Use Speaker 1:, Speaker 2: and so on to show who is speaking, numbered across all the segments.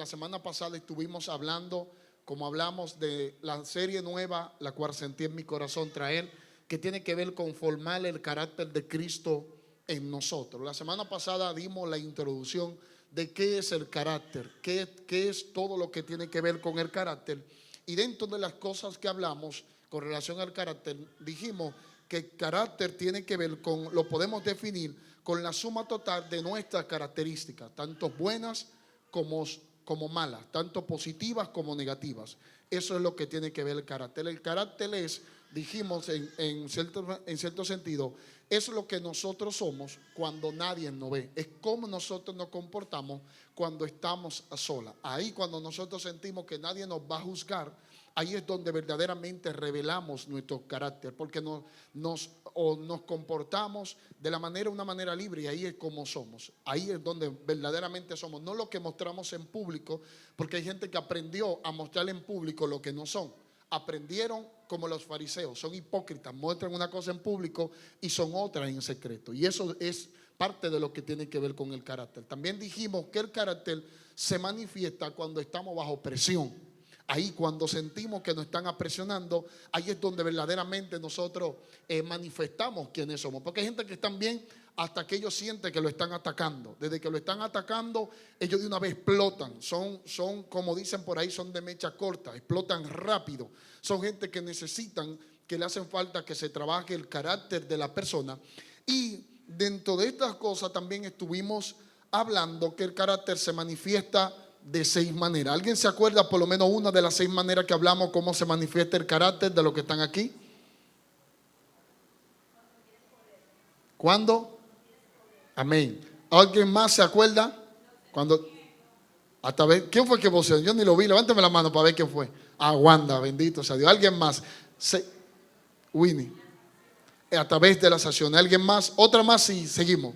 Speaker 1: la semana pasada estuvimos hablando, como hablamos de la serie nueva, la cual sentí en mi corazón traer, que tiene que ver con formar el carácter de Cristo en nosotros. La semana pasada dimos la introducción de qué es el carácter, qué es todo lo que tiene que ver con el carácter. Y dentro de las cosas que hablamos con relación al carácter, dijimos que el carácter tiene que ver con, lo podemos definir con la suma total de nuestras características, tanto buenas como malas, tanto positivas como negativas. Eso es lo que tiene que ver el carácter. El carácter es, dijimos en cierto sentido, es lo que nosotros somos cuando nadie nos ve. Es cómo nosotros nos comportamos cuando estamos a solas. Ahí cuando nosotros sentimos que nadie nos va a juzgar, ahí es donde verdaderamente revelamos nuestro carácter, porque nos comportamos de una manera libre, y ahí es como somos. Ahí es donde verdaderamente somos, no lo que mostramos en público, porque hay gente que aprendió a mostrar en público lo que no son. Aprendieron como los fariseos, son hipócritas, muestran una cosa en público y son otras en secreto. Y eso es parte de lo que tiene que ver con el carácter. También dijimos que el carácter se manifiesta cuando estamos bajo presión. Ahí cuando sentimos que nos están presionando, ahí es donde verdaderamente nosotros manifestamos quiénes somos. Porque hay gente que están bien hasta que ellos sienten que lo están atacando. Desde que lo están atacando, ellos de una vez explotan. Son como dicen por ahí, son de mecha corta, explotan rápido. Son gente que necesitan, que le hacen falta que se trabaje el carácter de la persona. Y dentro de estas cosas también estuvimos hablando que el carácter se manifiesta de 6 maneras. ¿Alguien se acuerda por lo menos una de las 6 maneras que hablamos, cómo se manifiesta el carácter de los que están aquí? ¿Cuándo? Amén. ¿Alguien más se acuerda? Cuando hasta ver, ¿quién fue que voceó? Yo ni lo vi. Levántame la mano para ver quién fue. Wanda, bendito sea Dios. ¿Alguien más? Winnie. A través de las acciones. ¿Alguien más? Otra más y seguimos.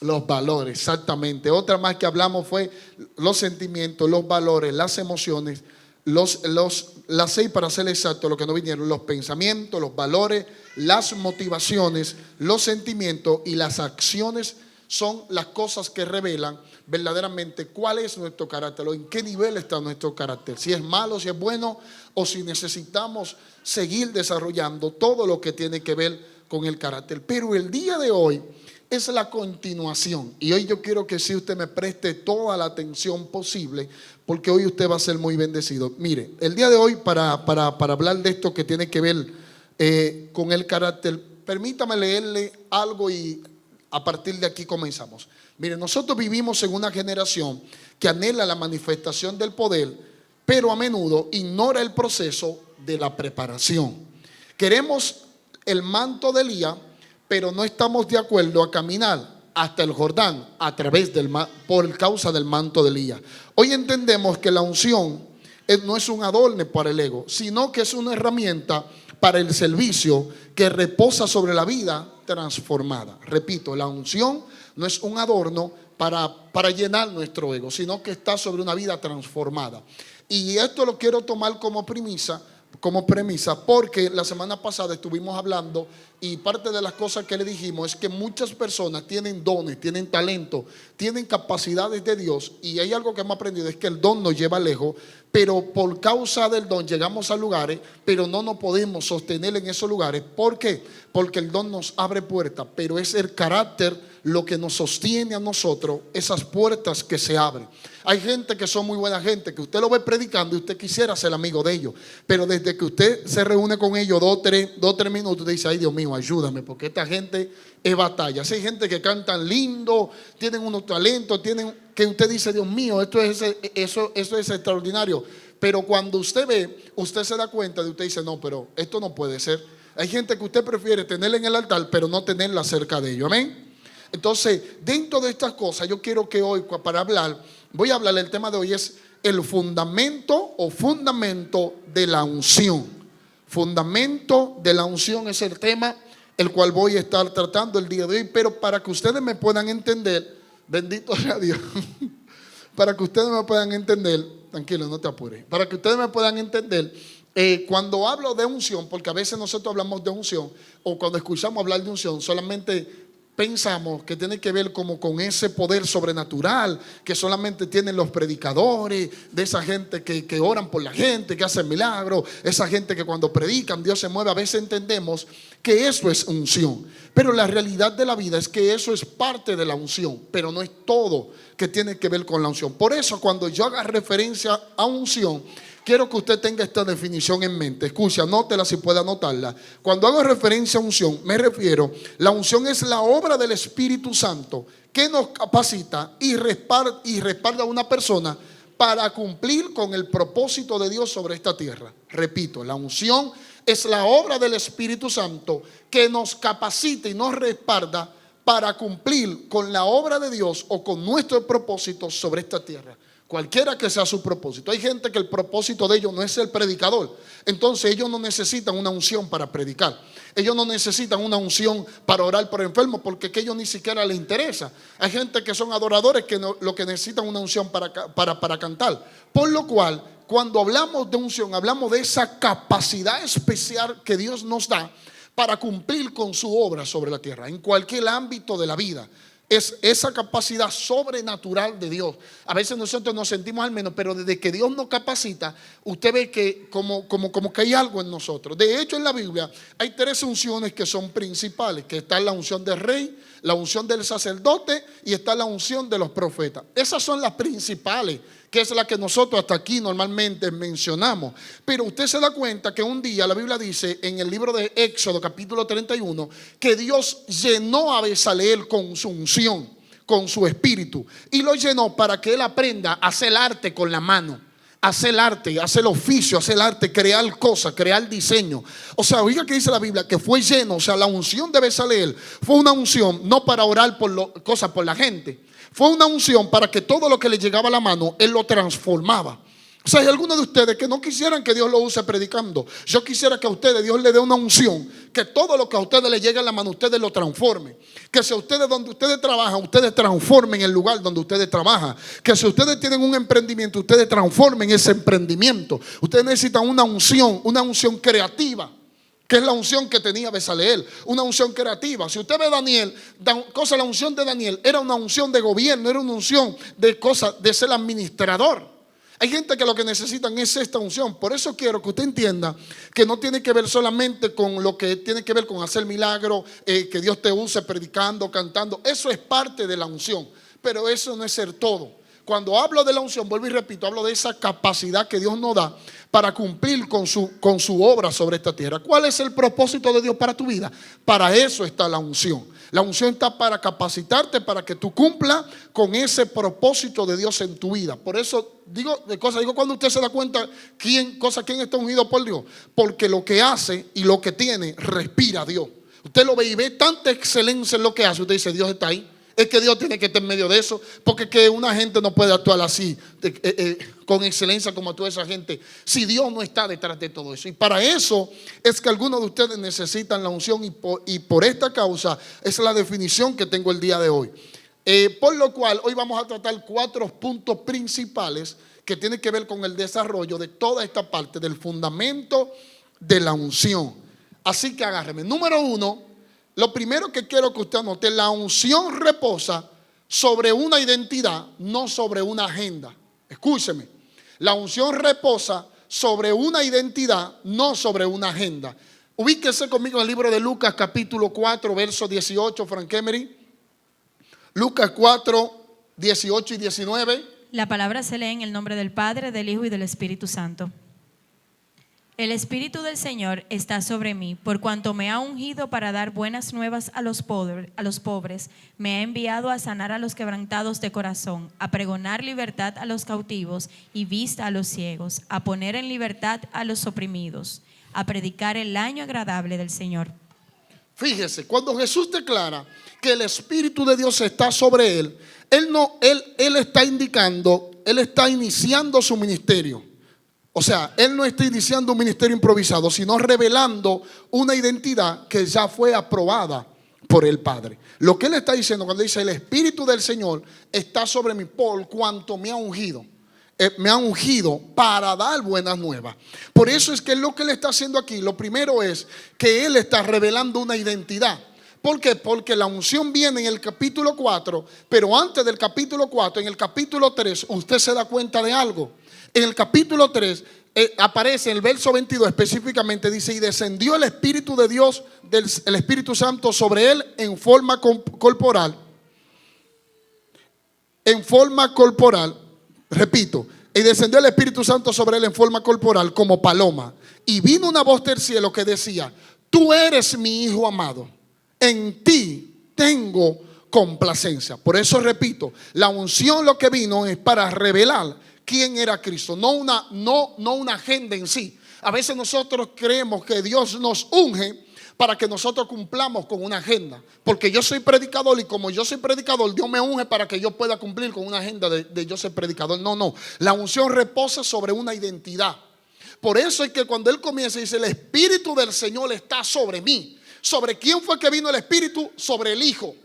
Speaker 1: Los valores, exactamente. Otra más que hablamos fue los sentimientos, los valores, las emociones, las 6 para ser exacto, lo que no vinieron, los pensamientos, los valores, las motivaciones, los sentimientos y las acciones son las cosas que revelan verdaderamente cuál es nuestro carácter o en qué nivel está nuestro carácter, si es malo, si es bueno o si necesitamos seguir desarrollando todo lo que tiene que ver con el carácter. Pero el día de hoy es la continuación, y hoy yo quiero que si usted me preste toda la atención posible, porque hoy usted va a ser muy bendecido. Mire, el día de hoy para hablar de esto que tiene que ver con el carácter, permítame leerle algo y a partir de aquí comenzamos. Mire, nosotros vivimos en una generación que anhela la manifestación del poder, pero a menudo ignora el proceso de la preparación. Queremos el manto de Elías, pero no estamos de acuerdo a caminar hasta el Jordán por causa del manto de Elías. Hoy entendemos que la unción no es un adorno para el ego, sino que es una herramienta para el servicio que reposa sobre la vida transformada. Repito, la unción no es un adorno para llenar nuestro ego, sino que está sobre una vida transformada. Y esto lo quiero tomar como premisa, porque la semana pasada estuvimos hablando y parte de las cosas que le dijimos es que muchas personas tienen dones, tienen talento, tienen capacidades de Dios, y hay algo que hemos aprendido, es que el don nos lleva lejos, pero por causa del don llegamos a lugares, pero no nos podemos sostener en esos lugares. ¿Por qué? Porque el don nos abre puertas, pero es el carácter lo que nos sostiene a nosotros, esas puertas que se abren. Hay gente que son muy buena gente, que usted lo ve predicando y usted quisiera ser amigo de ellos, pero desde que usted se reúne con ellos 2 o 3 minutos, usted dice: ay, Dios mío, ayúdame, porque esta gente es batalla. Si hay gente que cantan lindo, tienen unos talentos, que usted dice: Dios mío, eso es extraordinario. Pero cuando usted ve, usted se da cuenta de, usted dice: no, pero esto no puede ser. Hay gente que usted prefiere tenerla en el altar, pero no tenerla cerca de ellos. Amén. Entonces, dentro de estas cosas, yo quiero que hoy, voy a hablar, el tema de hoy es el fundamento de la unción. Fundamento de la unción es el tema el cual voy a estar tratando el día de hoy, pero para que ustedes me puedan entender, bendito sea Dios, para que ustedes me puedan entender, tranquilo, no te apures, para que ustedes me puedan entender, cuando hablo de unción, porque a veces nosotros hablamos de unción, o cuando escuchamos hablar de unción, solamente pensamos que tiene que ver como con ese poder sobrenatural que solamente tienen los predicadores, de esa gente que oran por la gente, que hacen milagros, esa gente que cuando predican Dios se mueve. A veces entendemos que eso es unción, pero la realidad de la vida es que eso es parte de la unción, pero no es todo que tiene que ver con la unción. Por eso cuando yo haga referencia a unción, quiero que usted tenga esta definición en mente. Escucha, anótela si puede anotarla. Cuando hago referencia a unción, me refiero, la unción es la obra del Espíritu Santo que nos capacita y respalda a una persona para cumplir con el propósito de Dios sobre esta tierra. Repito, la unción es la obra del Espíritu Santo que nos capacita y nos respalda para cumplir con la obra de Dios o con nuestro propósito sobre esta tierra. Cualquiera que sea su propósito. Hay gente que el propósito de ellos no es ser predicador. Entonces ellos no necesitan una unción para predicar. Ellos no necesitan una unción para orar por enfermos, porque que a ellos ni siquiera les interesa. Hay gente que son adoradores que lo que necesitan una unción para cantar. Por lo cual, cuando hablamos de unción, hablamos de esa capacidad especial que Dios nos da para cumplir con su obra sobre la tierra, en cualquier ámbito de la vida. Es esa capacidad sobrenatural de Dios. A veces nosotros nos sentimos al menos, pero desde que Dios nos capacita, usted ve que como que hay algo en nosotros. De hecho, en la Biblia hay 3 unciones que son principales, que está la unción del rey, la unción del sacerdote y está la unción de los profetas. Esas son las principales, que es la que nosotros hasta aquí normalmente mencionamos. Pero usted se da cuenta que un día la Biblia dice en el libro de Éxodo capítulo 31 que Dios llenó a Bezaleel con su unción, con su espíritu, y lo llenó para que él aprenda a hacer arte con la mano, hacer arte, hacer oficio, hacer arte, crear cosas, crear diseño. O sea, oiga que dice la Biblia que fue lleno. O sea, la unción de Bezaleel fue una unción no para orar por cosas por la gente. Fue una unción para que todo lo que le llegaba a la mano, él lo transformaba. O sea, hay algunos de ustedes que no quisieran que Dios lo use predicando. Yo quisiera que a ustedes Dios le dé una unción, que todo lo que a ustedes les llegue a la mano, ustedes lo transformen. Que si ustedes donde ustedes trabajan, ustedes transformen el lugar donde ustedes trabajan. Que si ustedes tienen un emprendimiento, ustedes transformen ese emprendimiento. Ustedes necesitan una unción creativa, que es la unción que tenía Bezaleel, una unción creativa. Si usted ve a Daniel, la unción de Daniel era una unción de gobierno, era una unción de cosas, de ser administrador. Hay gente que lo que necesitan es esta unción. Por eso quiero que usted entienda que no tiene que ver solamente con lo que tiene que ver con hacer milagros, que Dios te use predicando, cantando. Eso es parte de la unción, pero eso no es ser todo. Cuando hablo de la unción, vuelvo y repito, hablo de esa capacidad que Dios nos da para cumplir con su obra sobre esta tierra. ¿Cuál es el propósito de Dios para tu vida? Para eso está la unción. La unción está para capacitarte, para que tú cumplas con ese propósito de Dios en tu vida. Por eso digo cuando usted se da cuenta quién está ungido por Dios. Porque lo que hace y lo que tiene, respira a Dios. Usted lo ve y ve tanta excelencia en lo que hace. Usted dice, Dios está ahí. Es que Dios tiene que estar en medio de eso, porque que una gente no puede actuar así, con excelencia como actúa esa gente, si Dios no está detrás de todo eso. Y para eso es que algunos de ustedes necesitan la unción, y por esta causa es la definición que tengo el día de hoy. Por lo cual hoy vamos a tratar 4 puntos principales que tienen que ver con el desarrollo de toda esta parte del fundamento de la unción. Así que agárreme. Número 1. Lo primero que quiero que usted anote, la unción reposa sobre una identidad, no sobre una agenda. Escúcheme, la unción reposa sobre una identidad, no sobre una agenda. Ubíquese conmigo en el libro de Lucas capítulo 4, verso 18, Frank Emery. Lucas 4, 18 y 19.
Speaker 2: La palabra se lee en el nombre del Padre, del Hijo y del Espíritu Santo. El Espíritu del Señor está sobre mí, por cuanto me ha ungido para dar buenas nuevas a los pobres, me ha enviado a sanar a los quebrantados de corazón, a pregonar libertad a los cautivos y vista a los ciegos, a poner en libertad a los oprimidos, a predicar el año agradable del Señor.
Speaker 1: Fíjese, cuando Jesús declara que el Espíritu de Dios está sobre él, él está indicando, él está iniciando su ministerio. O sea, él no está iniciando un ministerio improvisado, sino revelando una identidad que ya fue aprobada por el Padre. Lo que él está diciendo cuando dice el Espíritu del Señor está sobre mí por cuanto me ha ungido. Me ha ungido para dar buenas nuevas. Por eso es que lo que él está haciendo aquí, lo primero es que él está revelando una identidad. ¿Por qué? Porque la unción viene en el capítulo 4, pero antes del capítulo 4, en el capítulo 3, usted se da cuenta de algo. En el capítulo 3 aparece en el verso 22 específicamente, dice: y descendió el Espíritu de Dios, el Espíritu Santo sobre él en forma corporal. En forma corporal, repito, y descendió el Espíritu Santo sobre él en forma corporal como paloma. Y vino una voz del cielo que decía: tú eres mi Hijo amado, en ti tengo complacencia. Por eso repito, la unción lo que vino es para revelar quién era Cristo, no una agenda en sí. A veces nosotros creemos que Dios nos unge para que nosotros cumplamos con una agenda, porque yo soy predicador y como yo soy predicador, Dios me unge para que yo pueda cumplir con una agenda de yo ser predicador. No, la unción reposa sobre una identidad. Por eso es que cuando él comienza dice: el Espíritu del Señor está sobre mí. ¿Sobre quién fue que vino el Espíritu? Sobre el Hijo.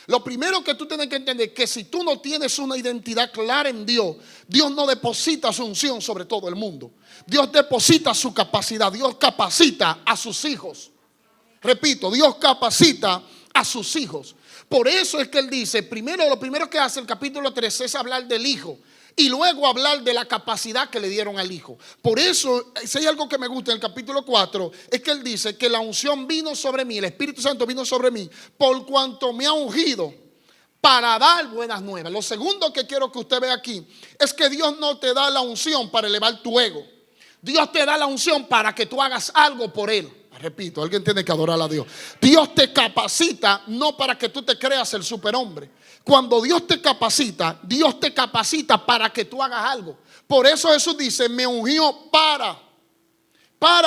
Speaker 1: Lo primero que tú tienes que entender es que si tú no tienes una identidad clara en Dios, Dios no deposita su unción sobre todo el mundo. Dios deposita su capacidad. Dios capacita a sus hijos. Repito, Dios capacita a sus hijos. Por eso es que él dice, lo primero que hace el capítulo 3 es hablar del Hijo y luego hablar de la capacidad que le dieron al Hijo. Por eso, si hay algo que me gusta en el capítulo 4, es que él dice que la unción vino sobre mí, el Espíritu Santo vino sobre mí, por cuanto me ha ungido para dar buenas nuevas. Lo segundo que quiero que usted vea aquí es que Dios no te da la unción para elevar tu ego. Dios te da la unción para que tú hagas algo por Él. Repito, alguien tiene que adorar a Dios. Dios te capacita no para que tú te creas el superhombre. Cuando Dios te capacita para que tú hagas algo. Por eso Jesús dice: me ungió para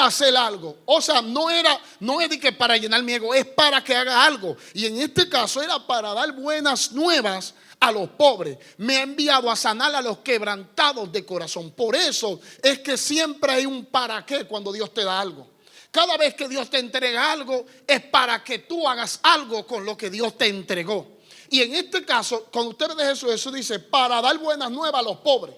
Speaker 1: hacer algo. O sea, no es de que para llenar mi ego, es para que haga algo. Y en este caso era para dar buenas nuevas a los pobres. Me ha enviado a sanar a los quebrantados de corazón. Por eso es que siempre hay un para qué cuando Dios te da algo. Cada vez que Dios te entrega algo es para que tú hagas algo con lo que Dios te entregó. Y en este caso, cuando usted ve de Jesús dice: para dar buenas nuevas a los pobres.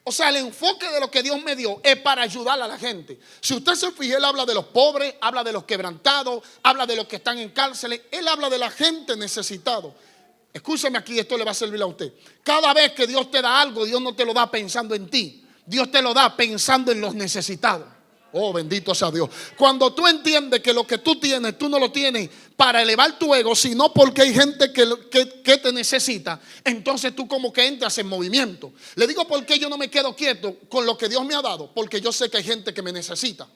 Speaker 1: O sea, el enfoque de lo que Dios me dio es para ayudar a la gente. Si usted se fija, Él habla de los pobres, habla de los quebrantados, habla de los que están en cárceles. Él habla de la gente necesitada. Escúcheme aquí, esto le va a servir a usted. Cada vez que Dios te da algo, Dios no te lo da pensando en ti. Dios te lo da pensando en los necesitados. Oh, bendito sea Dios. Cuando tú entiendes que lo que tú tienes, tú no lo tienes para elevar tu ego, sino porque hay gente que te necesita, entonces tú como que entras en movimiento. Le digo por qué yo no me quedo quieto con lo que Dios me ha dado, porque yo sé que hay gente que me necesita.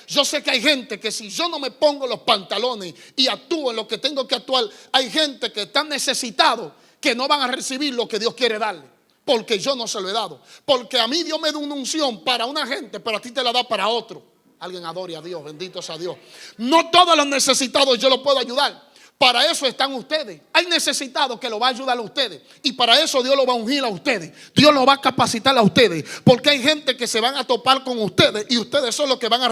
Speaker 1: Yo sé que hay gente que si yo no me pongo los pantalones y actúo en lo que tengo que actuar, hay gente que está necesitado, que no van a recibir lo que Dios quiere darle, porque yo no se lo he dado. Porque a mí Dios me da una unción para una gente, pero a ti te la da para otro. Alguien adore a Dios, bendito sea Dios. No todos los necesitados yo los puedo ayudar. Para eso están ustedes. Hay necesitados que lo va a ayudar a ustedes. Y para eso Dios lo va a ungir a ustedes. Dios lo va a capacitar a ustedes. Porque hay gente que se van a topar con ustedes. Y ustedes son los que van a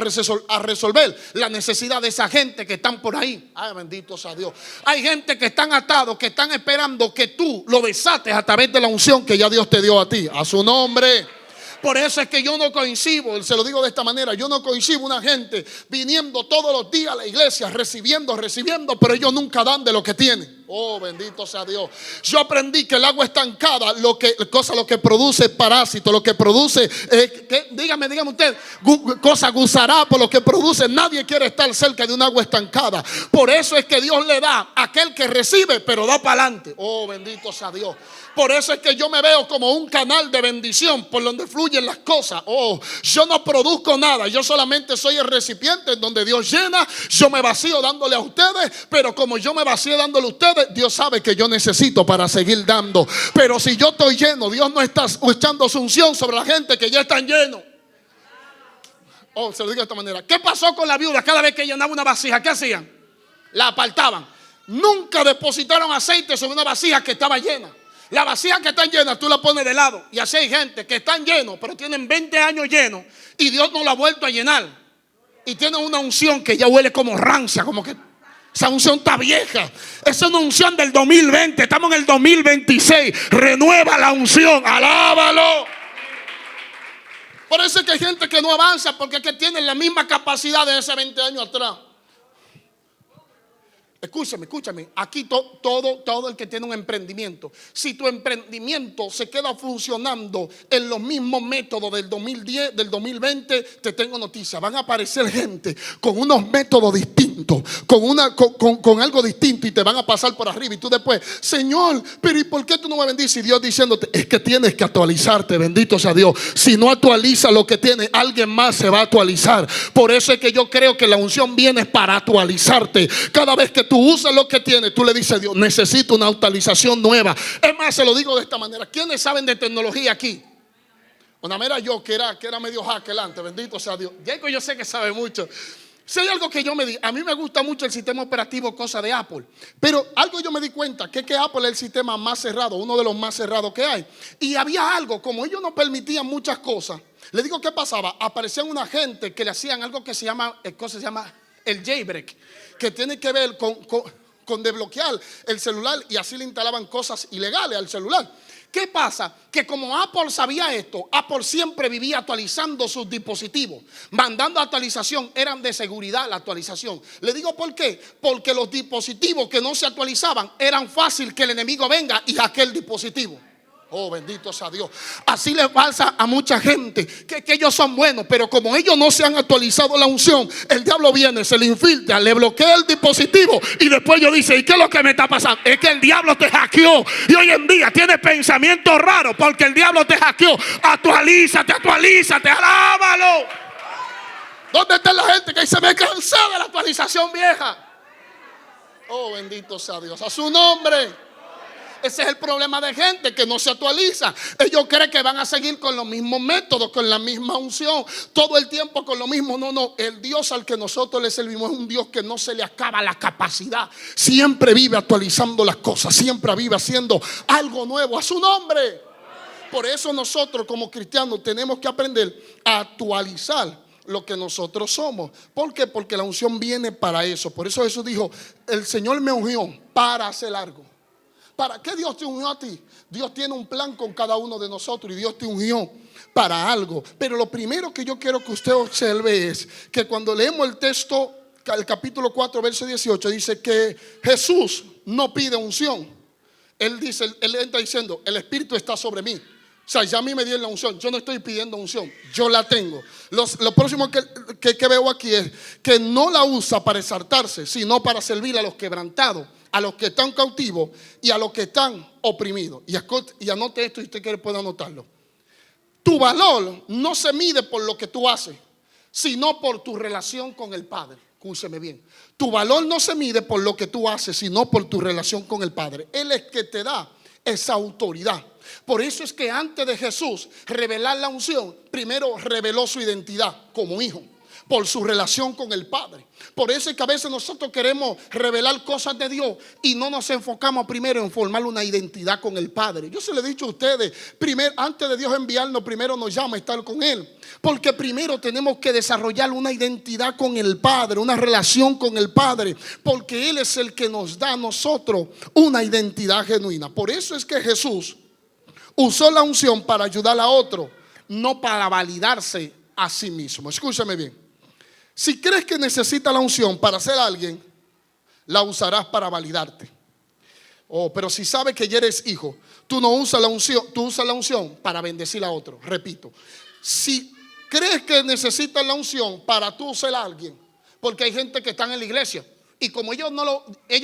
Speaker 1: resolver la necesidad de esa gente que están por ahí. Ay, bendito sea Dios. Hay gente que están atados, que están esperando que tú lo desates a través de la unción que ya Dios te dio a ti. A su nombre. Por eso es que yo no coincido, se lo digo de esta manera, yo no coincido una gente viniendo todos los días a la iglesia, recibiendo, pero ellos nunca dan de lo que tienen. Oh, bendito sea Dios. Yo aprendí que el agua estancada, lo que produce es parásito, lo que produce, dígame usted, cosa gusarapo, lo que produce. Nadie quiere estar cerca de un agua estancada. Por eso es que Dios le da a aquel que recibe, pero da para adelante. Oh, bendito sea Dios. Por eso es que yo me veo como un canal de bendición por donde fluyen las cosas. Oh, yo no produzco nada, yo solamente soy el recipiente en donde Dios llena. Yo me vacío dándole a ustedes, pero como yo me vacío dándole a ustedes, Dios sabe que yo necesito para seguir dando. Pero si yo estoy lleno, Dios no está echando su unción sobre la gente que ya están llenos. Oh, se lo digo de esta manera. ¿Qué pasó con la viuda? Cada vez que llenaba una vasija, ¿qué hacían? La apartaban. Nunca depositaron aceite sobre una vasija que estaba llena. La vasija que está llena tú la pones de lado. Y así hay gente que están llenos, pero tienen 20 años llenos y Dios no la ha vuelto a llenar. Y tienen una unción que ya huele como rancia, como que esa unción está vieja. Esa es una unción del 2020. Estamos en el 2026. Renueva la unción. Alábalo. Por eso es que hay gente que no avanza, porque es que tienen la misma capacidad de hace 20 años atrás. Escúchame, aquí todo el que tiene un emprendimiento, si tu emprendimiento se queda funcionando en los mismos métodos del 2010, del 2020, te tengo noticias, van a aparecer gente con unos métodos distintos, con algo distinto, y te van a pasar por arriba, y tú después, Señor, pero ¿y por qué tú no me bendices? Y Dios diciéndote, es que tienes que actualizarte, bendito sea Dios. Si no actualiza lo que tienes, alguien más se va a actualizar. Por eso es que yo creo que la unción viene para actualizarte. Cada vez que tú usas lo que tienes, tú le dices a Dios, necesito una actualización nueva. Es más, se lo digo de esta manera. ¿Quiénes saben de tecnología aquí? Una mera yo que era medio hacker antes, bendito sea Dios. Jacob yo sé que sabe mucho. Si hay algo que yo me di, a mí me gusta mucho el sistema operativo, cosa de Apple. Pero algo yo me di cuenta, que Apple es el sistema más cerrado, uno de los más cerrados que hay. Y había algo, como ellos no permitían muchas cosas, le digo qué pasaba, aparecían una gente que le hacían algo que se llama el jailbreak, que tiene que ver con desbloquear el celular, y así le instalaban cosas ilegales al celular. ¿Qué pasa? Que como Apple sabía esto, Apple siempre vivía actualizando sus dispositivos, mandando actualización. Eran de seguridad la actualización. Le digo por qué, porque los dispositivos que no se actualizaban, eran fácil que el enemigo venga y hackee el dispositivo. Oh, bendito sea Dios. Así le pasa a mucha gente que ellos son buenos, pero como ellos no se han actualizado la unción, el diablo viene, se le infiltra, le bloquea el dispositivo, y después yo dice, ¿y qué es lo que me está pasando? Es que el diablo te hackeó, y hoy en día tienes pensamientos raros porque el diablo te hackeó. Actualízate, alábalo. ¿Dónde está la gente que dice, me cansé de la actualización vieja? Oh, bendito sea Dios, a su nombre. Ese es el problema de gente que no se actualiza. Ellos creen que van a seguir con los mismos métodos, con la misma unción, todo el tiempo con lo mismo. No, el Dios al que nosotros le servimos es un Dios que no se le acaba la capacidad. Siempre vive actualizando las cosas, siempre vive haciendo algo nuevo a su nombre. Por eso nosotros como cristianos tenemos que aprender a actualizar lo que nosotros somos. ¿Por qué? Porque la unción viene para eso. Por eso Jesús dijo, el Señor me ungió para hacer algo. ¿Para qué Dios te ungió a ti? Dios tiene un plan con cada uno de nosotros, y Dios te ungió para algo. Pero lo primero que yo quiero que usted observe es que cuando leemos el texto, el capítulo 4, verso 18, dice que Jesús no pide unción. Él está diciendo, el Espíritu está sobre mí. O sea, ya a mí me dieron la unción. Yo no estoy pidiendo unción, yo la tengo. Lo próximo que veo aquí es que no la usa para exaltarse, sino para servir a los quebrantados, a los que están cautivos y a los que están oprimidos. Y anote esto, y usted quiere puede anotarlo. Tu valor no se mide por lo que tú haces, sino por tu relación con el Padre. Escúcheme bien. Tu valor no se mide por lo que tú haces, sino por tu relación con el Padre. Él es que te da esa autoridad. Por eso es que antes de Jesús revelar la unción, primero reveló su identidad como hijo, por su relación con el Padre. Por eso es que a veces nosotros queremos revelar cosas de Dios y no nos enfocamos primero en formar una identidad con el Padre. Yo se lo he dicho a ustedes, antes de Dios enviarnos, primero nos llama a estar con Él. Porque primero tenemos que desarrollar una identidad con el Padre, una relación con el Padre, porque Él es el que nos da a nosotros una identidad genuina. Por eso es que Jesús usó la unción para ayudar a otro, no para validarse a sí mismo. Escúchame bien. Si crees que necesitas la unción para ser alguien, la usarás para validarte. Pero si sabes que ya eres hijo, tú no usas la unción, tú usas la unción para bendecir a otro. Repito, si crees que necesitas la unción para tú ser alguien, porque hay gente que están en la iglesia y como ellos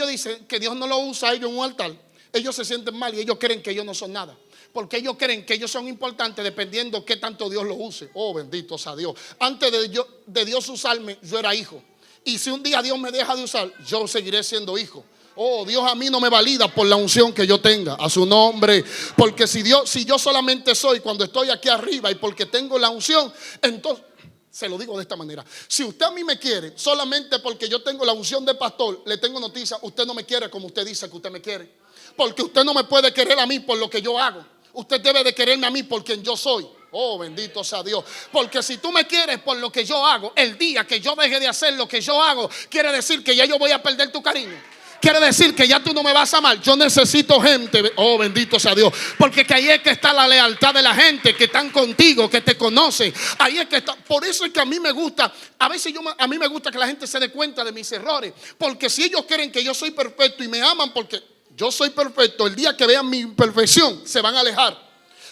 Speaker 1: dicen que Dios no lo usa a ellos en un altar, ellos se sienten mal y ellos creen que ellos no son nada. Porque ellos creen que ellos son importantes dependiendo qué tanto Dios los use. Oh, bendito sea Dios. Antes de Dios usarme, yo era hijo. Y si un día Dios me deja de usar, yo seguiré siendo hijo. Oh, Dios a mí no me valida por la unción que yo tenga, a su nombre. Porque si yo solamente soy cuando estoy aquí arriba y porque tengo la unción, entonces, se lo digo de esta manera, si usted a mí me quiere solamente porque yo tengo la unción de pastor, le tengo noticia, usted no me quiere como usted dice que usted me quiere. Porque usted no me puede querer a mí por lo que yo hago. Usted debe de quererme a mí por quien yo soy. Oh, bendito sea Dios. Porque si tú me quieres por lo que yo hago, el día que yo deje de hacer lo que yo hago, quiere decir que ya yo voy a perder tu cariño. Quiere decir que ya tú no me vas a amar. Yo necesito gente, oh bendito sea Dios, porque que ahí es que está la lealtad de la gente que están contigo, que te conoce. Ahí es que está. Por eso es que a mí me gusta, a veces a mí me gusta que la gente se dé cuenta de mis errores, porque si ellos creen que yo soy perfecto y me aman porque yo soy perfecto, el día que vean mi imperfección se van a alejar.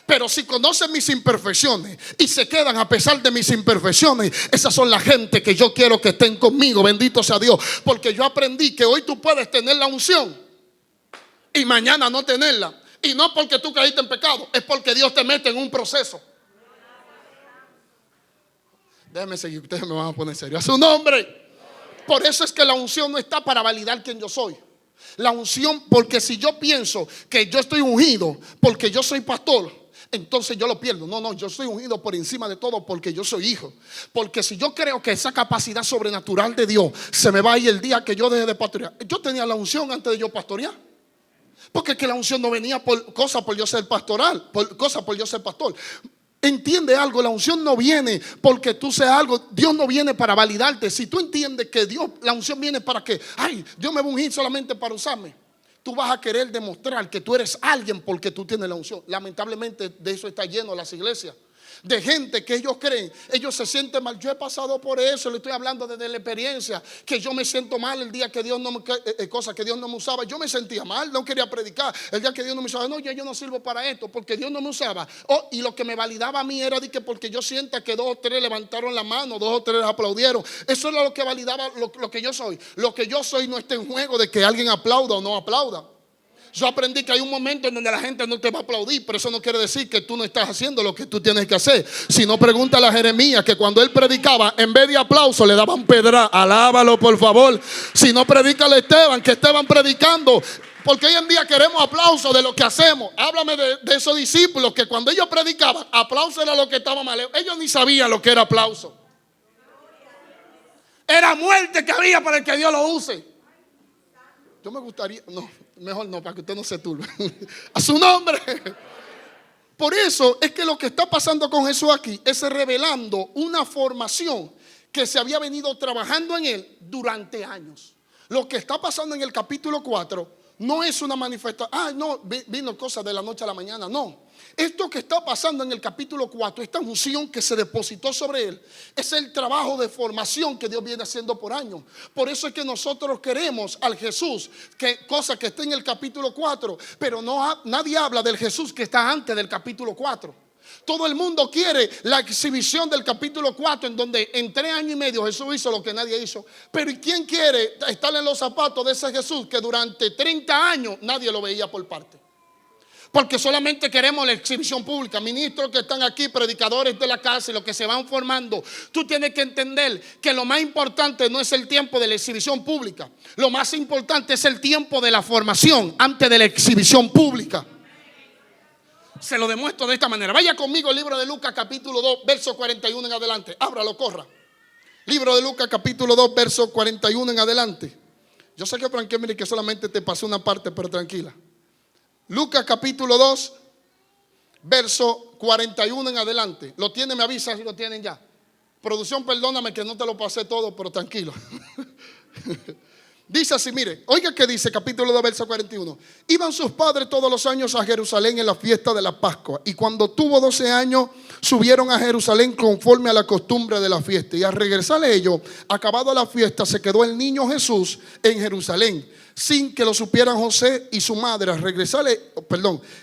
Speaker 1: Pero si conocen mis imperfecciones y se quedan a pesar de mis imperfecciones, esas son la gente que yo quiero que estén conmigo. Bendito sea Dios. Porque yo aprendí que hoy tú puedes tener la unción y mañana no tenerla. Y no porque tú caíste en pecado, es porque Dios te mete en un proceso. Déjenme seguir, ustedes me van a poner serio. A su nombre. Por eso es que la unción no está para validar quién yo soy. La unción, porque si yo pienso que yo estoy ungido porque yo soy pastor, entonces yo lo pierdo. No, yo soy ungido por encima de todo porque yo soy hijo. Porque si yo creo que esa capacidad sobrenatural de Dios se me va a ir el día que yo deje de pastorear. Yo tenía la unción antes de yo pastorear. Porque es que la unción no venía por cosas por yo ser pastoral, por cosas por yo ser pastor. Entiende algo, la unción no viene porque tú seas algo. Dios no viene para validarte. Si tú entiendes que Dios, la unción viene para que, ay, Dios me va a ungir solamente para usarme, tú vas a querer demostrar que tú eres alguien porque tú tienes la unción. Lamentablemente de eso está lleno las iglesias. De gente que ellos creen, ellos se sienten mal. Yo he pasado por eso, le estoy hablando desde la experiencia, que yo me siento mal el día que Dios no me, cosas que Dios no me usaba. Yo me sentía mal, no quería predicar. El día que Dios no me usaba, no, yo no sirvo para esto porque Dios no me usaba. Y lo que me validaba a mí era de que porque yo sienta que 2 o 3 levantaron la mano, 2 o 3 aplaudieron. Eso era lo que validaba lo que yo soy. Lo que yo soy no está en juego de que alguien aplauda o no aplauda. Yo aprendí que hay un momento en donde la gente no te va a aplaudir, pero eso no quiere decir que tú no estás haciendo lo que tú tienes que hacer. Si no, pregúntale a Jeremías que cuando él predicaba, en vez de aplauso le daban pedra. Alábalo, por favor. Si no, predícale a Esteban, que Esteban predicando. Porque hoy en día queremos aplauso de lo que hacemos. Háblame de esos discípulos que cuando ellos predicaban, aplauso era lo que estaba mal. Ellos ni sabían lo que era aplauso. Era muerte que había para el que Dios lo use. Yo me gustaría, no, mejor no, para que usted no se turbe. A su nombre. Por eso es que lo que está pasando con Jesús aquí es revelando una formación que se había venido trabajando en él durante años. Lo que está pasando en el capítulo 4 no es una manifestación, no, vino cosas de la noche a la mañana, no. Esto que está pasando en el capítulo 4, esta unción que se depositó sobre él, es el trabajo de formación que Dios viene haciendo por años. Por eso es que nosotros queremos al Jesús, cosa que está en el capítulo 4, pero nadie habla del Jesús que está antes del capítulo 4. Todo el mundo quiere la exhibición del capítulo 4, en donde en 3 años y medio Jesús hizo lo que nadie hizo. Pero ¿y quién quiere estar en los zapatos de ese Jesús que durante 30 años nadie lo veía por parte? Porque solamente queremos la exhibición pública. Ministros que están aquí, predicadores de la casa y los que se van formando. Tú tienes que entender que lo más importante no es el tiempo de la exhibición pública. Lo más importante es el tiempo de la formación antes de la exhibición pública. Se lo demuestro de esta manera. Vaya conmigo al libro de Lucas capítulo 2, verso 41 en adelante. Ábralo, corra. Libro de Lucas capítulo 2, verso 41 en adelante. Yo sé que Frankie, mire que solamente te pasó una parte, pero tranquila. Lucas capítulo 2, verso 41 en adelante. ¿Lo tienen? Me avisa si lo tienen ya. Producción, perdóname que no te lo pasé todo, pero tranquilo. Dice así, mire, oiga que dice capítulo 2, verso 41. Iban sus padres todos los años a Jerusalén en la fiesta de la Pascua. Y cuando tuvo 12 años, subieron a Jerusalén conforme a la costumbre de la fiesta. Y al regresar ellos, acabado la fiesta, se quedó el niño Jesús en Jerusalén, sin que lo supieran José y su madre. Al regresar,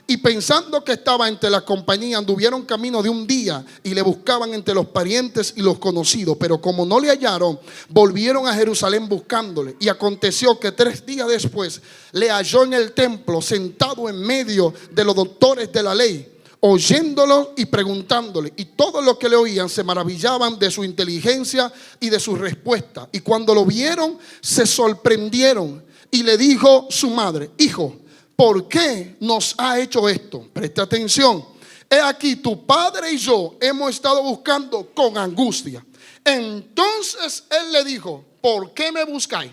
Speaker 1: y pensando que estaba entre la compañía, anduvieron camino de un día y le buscaban entre los parientes y los conocidos. Pero como no le hallaron, volvieron a Jerusalén buscándole. Y aconteció que 3 días después le halló en el templo, sentado en medio de los doctores de la ley, oyéndolo y preguntándole. Y todos los que le oían se maravillaban de su inteligencia y de su respuesta. Y cuando lo vieron, se sorprendieron. Y le dijo su madre: hijo, ¿por qué nos ha hecho esto? Presta atención. He aquí, tu padre y yo hemos estado buscando con angustia. Entonces él le dijo: ¿por qué me buscáis?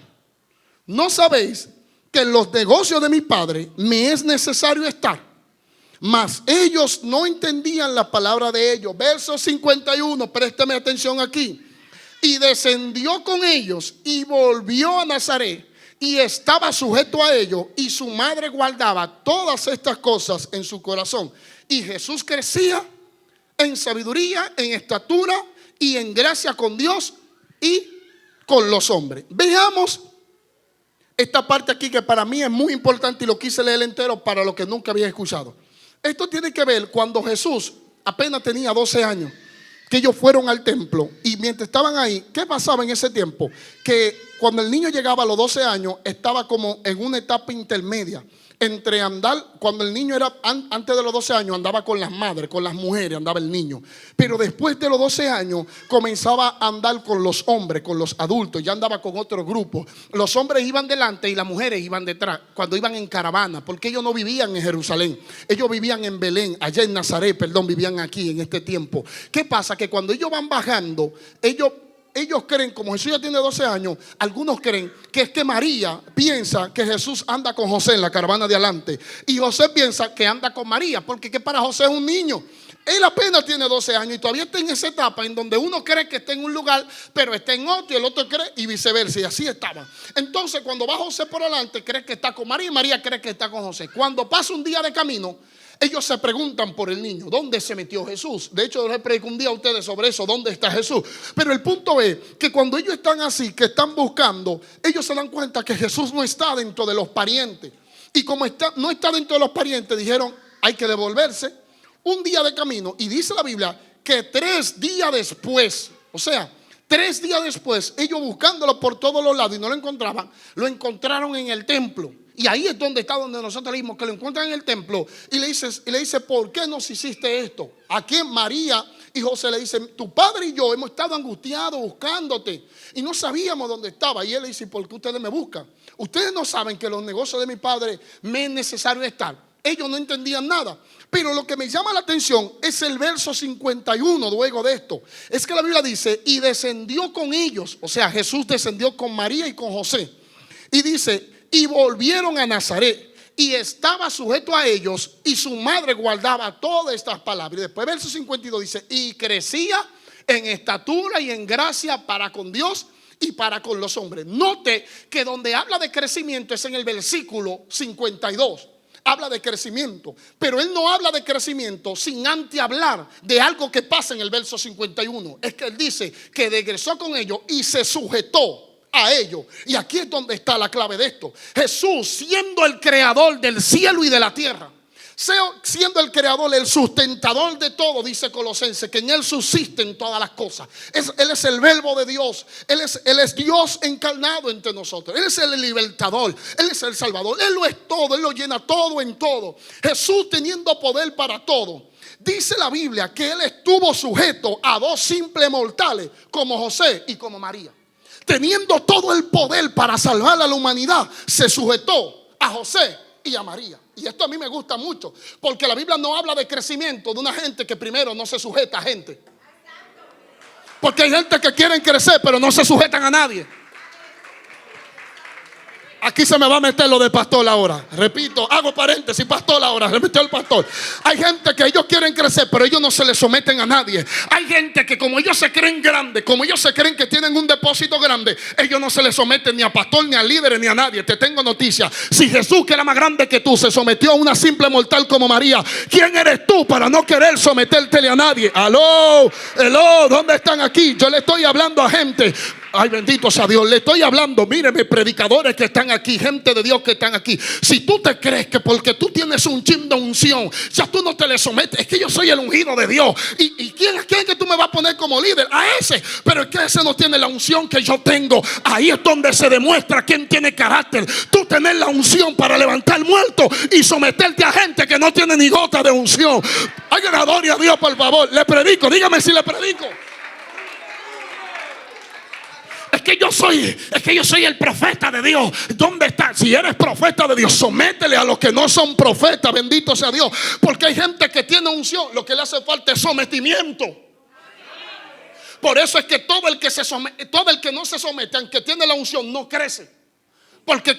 Speaker 1: ¿No sabéis que en los negocios de mi padre me es necesario estar? Mas ellos no entendían la palabra de ellos. Verso 51, préstame atención aquí. Y descendió con ellos y volvió a Nazaret, y estaba sujeto a ello, y su madre guardaba todas estas cosas en su corazón. Y Jesús crecía en sabiduría, en estatura y en gracia con Dios y con los hombres. Veamos esta parte aquí que para mí es muy importante y lo quise leer entero para los que nunca había escuchado. Esto tiene que ver cuando Jesús apenas tenía 12 años, que ellos fueron al templo, y mientras estaban ahí, ¿qué pasaba en ese tiempo? Que cuando el niño llegaba a los 12 años, estaba como en una etapa intermedia entre andar, cuando el niño era antes de los 12 años, andaba con las madres, con las mujeres, andaba el niño. Pero después de los 12 años comenzaba a andar con los hombres, con los adultos, ya andaba con otro grupo. Los hombres iban delante y las mujeres iban detrás, cuando iban en caravana, porque ellos no vivían en Jerusalén, ellos vivían en Belén, allá en Nazaret, vivían aquí en este tiempo. ¿Qué pasa? Que cuando ellos van bajando, ellos creen, como Jesús ya tiene 12 años, algunos creen que es que María piensa que Jesús anda con José en la caravana de adelante, y José piensa que anda con María, porque que para José es un niño. Él apenas tiene 12 años y todavía está en esa etapa en donde uno cree que está en un lugar, pero está en otro, y el otro cree, y viceversa, y así estaba. Entonces cuando va José por adelante, cree que está con María, y María cree que está con José. Cuando pasa un día de camino, ellos se preguntan por el niño, ¿dónde se metió Jesús? De hecho, yo les predico un día a ustedes sobre eso, ¿dónde está Jesús? Pero el punto es que cuando ellos están así, que están buscando, ellos se dan cuenta que Jesús no está dentro de los parientes. Y como no está dentro de los parientes, dijeron, hay que devolverse. Un día de camino, y dice la Biblia que 3 días después, o sea, 3 días después, ellos buscándolo por todos los lados y no lo encontraban, lo encontraron en el templo. Y ahí es donde está, donde nosotros leímos, que lo encuentran en el templo. Y le dice, ¿por qué nos hiciste esto? Aquí María y José le dicen, tu padre y yo hemos estado angustiados buscándote y no sabíamos dónde estaba. Y él le dice, ¿por qué ustedes me buscan? Ustedes no saben que en los negocios de mi padre me es necesario estar. Ellos no entendían nada. Pero lo que me llama la atención es el verso 51 luego de esto. Es que la Biblia dice, y descendió con ellos. O sea, Jesús descendió con María y con José. Y dice, y volvieron a Nazaret, y estaba sujeto a ellos, y su madre guardaba todas estas palabras. Y después verso 52 dice, y crecía en estatura y en gracia para con Dios y para con los hombres. Note que donde habla de crecimiento es en el versículo 52. Habla de crecimiento, pero él no habla de crecimiento sin antes hablar de algo que pasa en el verso 51. Es que él dice que regresó con ellos y se sujetó a ellos. Y aquí es donde está la clave de esto. Jesús, siendo el creador del cielo y de la tierra, siendo el creador, el sustentador de todo, dice Colosenses, que en él subsisten todas las cosas. Él es el verbo de Dios. Él es Dios encarnado entre nosotros. Él es el libertador. Él es el salvador. Él lo es todo. Él lo llena todo en todo. Jesús teniendo poder para todo. Dice la Biblia que él estuvo sujeto a 2 simples mortales, como José y como María. Teniendo todo el poder para salvar a la humanidad, se sujetó a José y a María. Y esto a mí me gusta mucho, porque la Biblia no habla de crecimiento de una gente que primero no se sujeta a gente. Porque hay gente que quieren crecer pero no se sujetan a nadie. Aquí se me va a meter lo de pastor ahora. Repito, hago paréntesis, pastor ahora. Se metió el pastor. Hay gente que ellos quieren crecer, pero ellos no se les someten a nadie. Hay gente que como ellos se creen grandes, como ellos se creen que tienen un depósito grande, ellos no se les someten ni a pastor, ni a líderes, ni a nadie. Te tengo noticia. Si Jesús, que era más grande que tú, se sometió a una simple mortal como María, ¿quién eres tú para no querer sometértele a nadie? Aló, ¿dónde están aquí? Yo le estoy hablando a gente. Ay, bendito sea Dios, le estoy hablando. Míreme, predicadores que están aquí, gente de Dios que están aquí. Si tú te crees que porque tú tienes un chin de unción, ya tú no te le sometes, es que yo soy el ungido de Dios. ¿Y quién es que tú me vas a poner como líder? A ese. Pero es que ese no tiene la unción que yo tengo. Ahí es donde se demuestra quién tiene carácter. Tú tenés la unción para levantar muertos y someterte a gente que no tiene ni gota de unción. Ay, gloria a Dios, por favor. Le predico, dígame si le predico. Es que yo soy el profeta de Dios. ¿Dónde está? Si eres profeta de Dios, sométele a los que no son profetas. Bendito sea Dios. Porque hay gente que tiene unción, lo que le hace falta es sometimiento. Por eso es que todo el que no se somete, aunque tiene la unción, no crece. Porque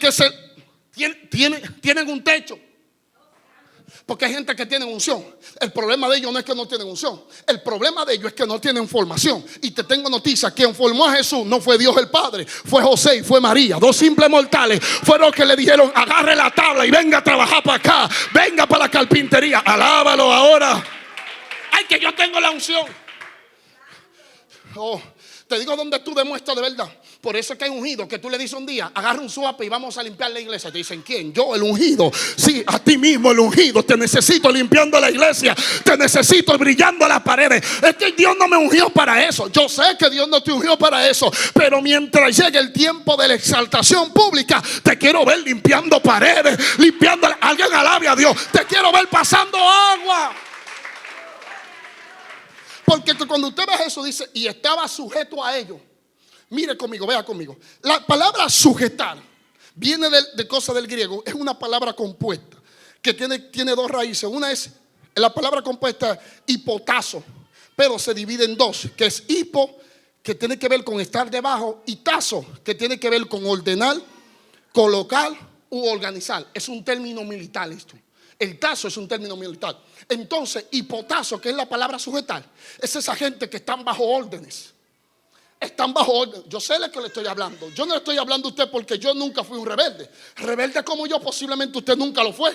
Speaker 1: tienen un techo. Porque hay gente que tiene unción. El problema de ellos no es que no tienen unción. El problema de ellos es que no tienen formación. Y te tengo noticias: quien formó a Jesús no fue Dios el Padre, fue José y fue María. Dos simples mortales fueron los que le dijeron: agarre la tabla y venga a trabajar para acá, venga para la carpintería. Alábalo ahora. Ay, que yo tengo la unción. Oh, te digo donde tú demuestras de verdad. Por eso es que hay ungido que tú le dices un día: agarra un suape y vamos a limpiar la iglesia. Te dicen: ¿quién? Yo, el ungido. Sí, a ti mismo, el ungido. Te necesito limpiando la iglesia, te necesito brillando las paredes. Es que Dios no me ungió para eso. Yo sé que Dios no te ungió para eso, pero mientras llegue el tiempo de la exaltación pública, te quiero ver limpiando paredes, limpiando. Alguien alabe a Dios. Te quiero ver pasando agua. Porque cuando usted ve eso, dice: y estaba sujeto a ellos. Mire conmigo, vea conmigo. La palabra sujetar viene de cosa del griego. Es una palabra compuesta que tiene dos raíces. Una es la palabra compuesta hipotazo, pero se divide en dos, que es hipo, que tiene que ver con estar debajo, y tazo, que tiene que ver con ordenar, colocar u organizar. Es un término militar esto. El tazo es un término militar. Entonces, hipotazo, que es la palabra sujetar, es esa gente que están bajo órdenes. Están bajo orden. Yo sé de qué le estoy hablando. Yo no le estoy hablando a usted porque yo nunca fui un rebelde. Rebelde como yo, posiblemente usted nunca lo fue.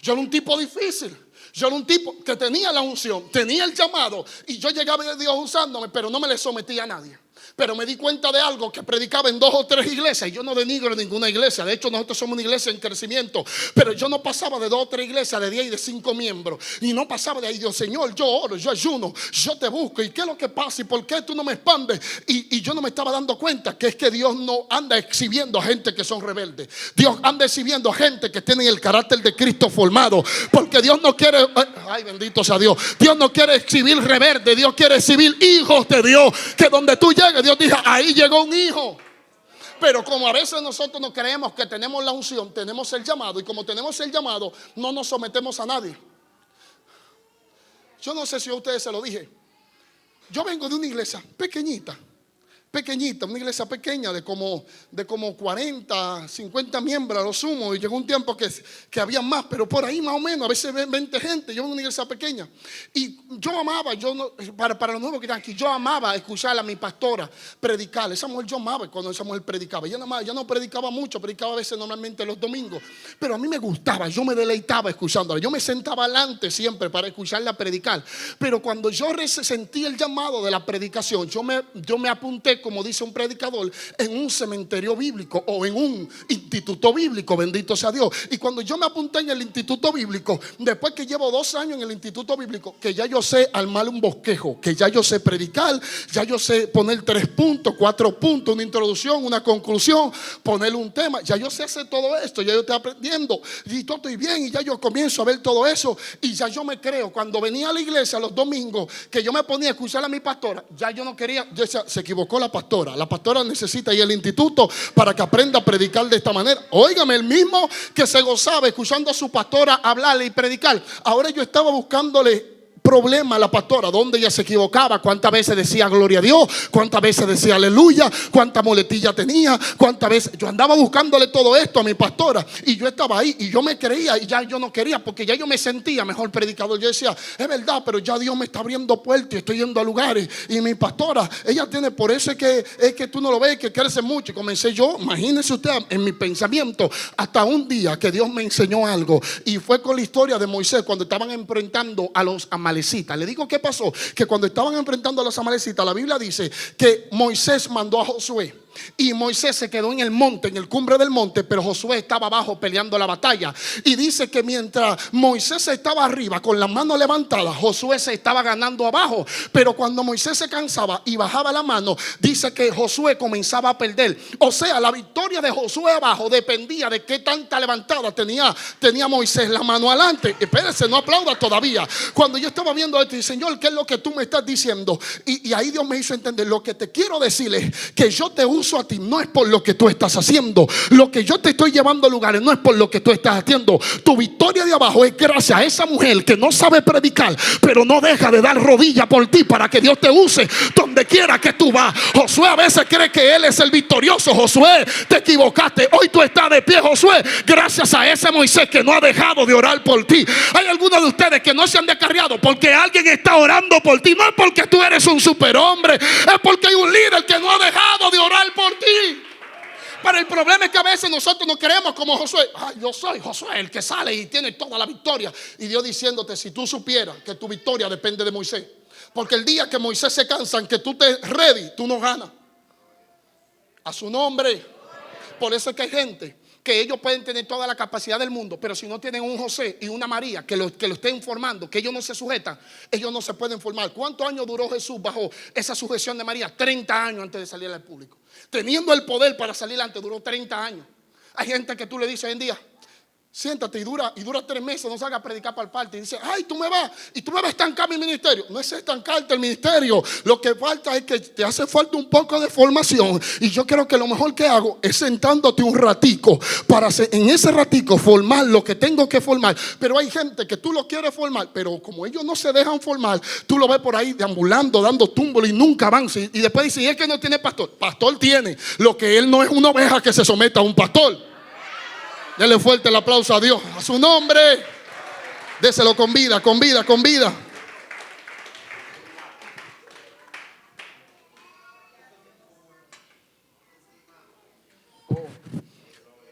Speaker 1: Yo era un tipo difícil. Yo era un tipo que tenía la unción, tenía el llamado, y yo llegaba de Dios usándome, pero no me le sometía a nadie. Pero me di cuenta de algo, que predicaba en 2 o 3 iglesias. Y yo no denigro ninguna iglesia. De hecho, nosotros somos una iglesia en crecimiento. Pero yo no pasaba de 2 o 3 iglesias de 10 y de 5 miembros. Y no pasaba de ahí. Dios, Señor, yo oro, yo ayuno, yo te busco. ¿Y qué es lo que pasa? ¿Y por qué tú no me expandes? Y yo no me estaba dando cuenta que es que Dios no anda exhibiendo a gente que son rebeldes. Dios anda exhibiendo a gente que tienen el carácter de Cristo formado. Porque Dios no quiere, ay, bendito sea Dios, Dios no quiere exhibir rebeldes. Dios quiere exhibir hijos de Dios. Que donde tú llegues, Dios dice: ahí llegó un hijo. Pero como a veces nosotros no creemos que tenemos la unción, tenemos el llamado, y como tenemos el llamado, no nos sometemos a nadie. Yo no sé si a ustedes se lo dije. Yo vengo de una iglesia pequeñita, una iglesia pequeña de como 40, 50 miembros a lo sumo. Y llegó un tiempo que había más, pero por ahí más o menos, a veces 20 gente. Yo en una iglesia pequeña. Y yo amaba, para los nuevos que están aquí, yo amaba escuchar a mi pastora predicar. Esa mujer, yo amaba cuando esa mujer predicaba. Yo no predicaba mucho, predicaba a veces normalmente los domingos. Pero a mí me gustaba, yo me deleitaba escuchándola. Yo me sentaba adelante siempre para escucharla predicar. Pero cuando yo sentí el llamado de la predicación, yo me apunté, como dice un predicador, en un cementerio bíblico o en un instituto bíblico, bendito sea Dios. Y cuando yo me apunté en el instituto bíblico, después que llevo 2 años en el instituto bíblico, que ya yo sé armar un bosquejo, que ya yo sé predicar, ya yo sé poner 3 puntos, 4 puntos, una introducción, una conclusión, poner un tema, ya yo sé hacer todo esto, ya yo estoy aprendiendo y todo estoy bien, y ya yo comienzo a ver todo eso, y ya yo me creo. Cuando venía a la iglesia los domingos, que yo me ponía a escuchar a mi pastora, ya yo no quería, yo decía: se equivocó la pastora. La pastora necesita ir al instituto para que aprenda a predicar de esta manera. Óigame, el mismo que se gozaba escuchando a su pastora hablarle y predicar, ahora yo estaba buscándole problema a la pastora, donde ella se equivocaba, cuántas veces decía gloria a Dios, cuántas veces decía aleluya, cuántas muletillas tenía, cuántas veces. Yo andaba buscándole todo esto a mi pastora, y yo estaba ahí y yo me creía, y ya yo no quería, porque ya yo me sentía mejor predicador. Yo decía: es verdad, pero ya Dios me está abriendo puertas y estoy yendo a lugares, y mi pastora, ella tiene, por eso es que tú no lo ves, que crece mucho. Y comencé yo, imagínese usted, en mi pensamiento, hasta un día que Dios me enseñó algo, y fue con la historia de Moisés cuando estaban enfrentando a los amalecitas. Le digo qué pasó, que cuando estaban enfrentando a los amalecitas, la Biblia dice que Moisés mandó a Josué, y Moisés se quedó en el monte, en el cumbre del monte, pero Josué estaba abajo peleando la batalla. Y dice que mientras Moisés estaba arriba con las manos levantadas, Josué se estaba ganando abajo. Pero cuando Moisés se cansaba y bajaba la mano, dice que Josué comenzaba a perder. O sea, la victoria de Josué abajo dependía de qué tanta levantada tenía Moisés la mano adelante. Espérense, no aplauda todavía. Cuando yo estaba viendo esto, y Señor, ¿qué es lo que tú me estás diciendo? Y ahí Dios me hizo entender: lo que te quiero decir es que yo te uso a ti, no es por lo que tú estás haciendo. Lo que yo te estoy llevando a lugares no es por lo que tú estás haciendo. Tu victoria de abajo es gracias a esa mujer que no sabe predicar, pero no deja de dar rodilla por ti para que Dios te use. Donde donde quiera que tú vas. Josué a veces cree que él es el victorioso. Josué, te equivocaste. Hoy tú estás de pie, Josué, gracias a ese Moisés que no ha dejado de orar por ti. Hay algunos de ustedes que no se han descarriado porque alguien está orando por ti. No es porque tú eres un superhombre, es porque hay un líder que no ha dejado de orar por ti. Pero el problema es que a veces nosotros no queremos como Josué. Ay, yo soy Josué, el que sale y tiene toda la victoria. Y Dios diciéndote, si tú supieras que tu victoria depende de Moisés. Porque el día que Moisés se cansa, que tú te ready, tú no ganas. A su nombre. Por eso es que hay gente que ellos pueden tener toda la capacidad del mundo, pero si no tienen un José y una María que lo estén formando, que ellos no se sujetan, ellos no se pueden formar. ¿Cuántos años duró Jesús bajo esa sujeción de María? 30 años antes de salir al público. Teniendo el poder para salir antes, duró 30 años. Hay gente que tú le dices hoy en día, siéntate y dura 3 meses, no salga a predicar para el parte. Y dice, ay, tú me vas a estancar mi ministerio. No es estancarte el ministerio. Lo que falta es que te hace falta un poco de formación. Y yo creo que lo mejor que hago es sentándote un ratico para en ese ratico formar lo que tengo que formar. Pero hay gente que tú lo quieres formar, pero como ellos no se dejan formar, tú lo ves por ahí deambulando, dando túmbolo y nunca avanza. Y después dice, y es que no tiene pastor. Pastor tiene. Lo que él no es una oveja que se someta a un pastor. Dele fuerte el aplauso a Dios, a su nombre. Déselo con vida, con vida, con vida.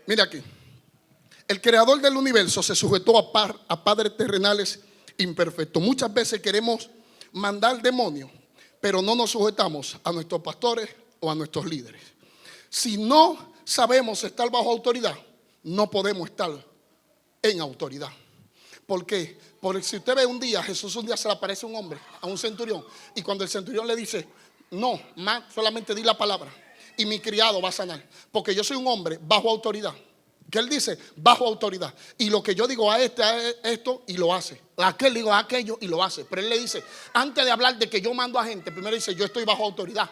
Speaker 1: Mira aquí. El creador del universo se sujetó a padres terrenales imperfectos. Muchas veces queremos mandar demonios, pero no nos sujetamos a nuestros pastores o a nuestros líderes. Si no sabemos estar bajo autoridad, no podemos estar en autoridad. ¿Por qué? Porque si usted ve un día, Jesús un día se le aparece un hombre, a un centurión, y cuando el centurión le dice, no, más solamente di la palabra y mi criado va a sanar, porque yo soy un hombre bajo autoridad. ¿Qué él dice? Bajo autoridad. Y lo que yo digo a esto y lo hace. A aquel digo a aquello y lo hace. Pero él le dice, antes de hablar de que yo mando a gente, primero dice, yo estoy bajo autoridad.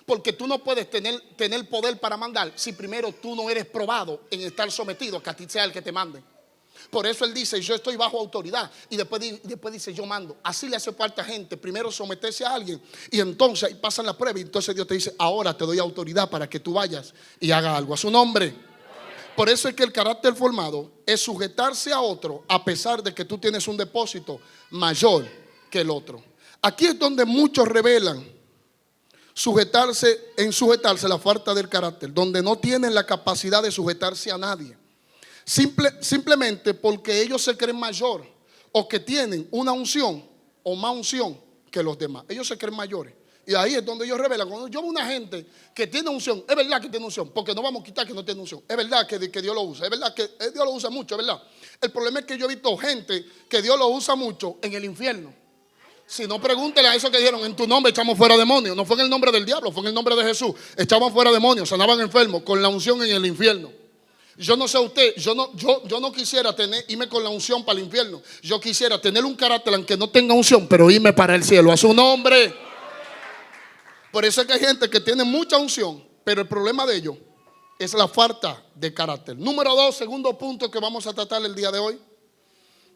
Speaker 1: Porque tú no puedes tener poder para mandar si primero tú no eres probado en estar sometido a que a ti sea el que te mande. Por eso él dice, yo estoy bajo autoridad. Y después dice, yo mando. Así le hace falta a gente. Primero someterse a alguien. Y entonces ahí pasan la prueba. Y entonces Dios te dice, ahora te doy autoridad para que tú vayas y hagas algo. A su nombre. Por eso es que el carácter formado es sujetarse a otro a pesar de que tú tienes un depósito mayor que el otro. Aquí es donde muchos revelan sujetarse la falta del carácter, donde no tienen la capacidad de sujetarse a nadie, simplemente porque ellos se creen mayor o que tienen una unción o más unción que los demás. Ellos se creen mayores y ahí es donde ellos revelan. Cuando yo veo una gente que tiene unción, es verdad que tiene unción, porque no vamos a quitar que no tiene unción, es verdad que Dios lo usa, es verdad que Dios lo usa mucho, es verdad. El problema es que yo he visto gente que Dios lo usa mucho en el infierno. Si no, pregúntele a eso que dijeron, en tu nombre echamos fuera demonios. No fue en el nombre del diablo, fue en el nombre de Jesús. Echaban fuera demonios, sanaban enfermos con la unción en el infierno. Yo no sé usted, yo no quisiera irme con la unción para el infierno. Yo quisiera tener un carácter aunque no tenga unción, pero irme para el cielo, a su nombre. Por eso es que hay gente que tiene mucha unción, pero el problema de ellos es la falta de carácter. Número 2, segundo punto que vamos a tratar el día de hoy.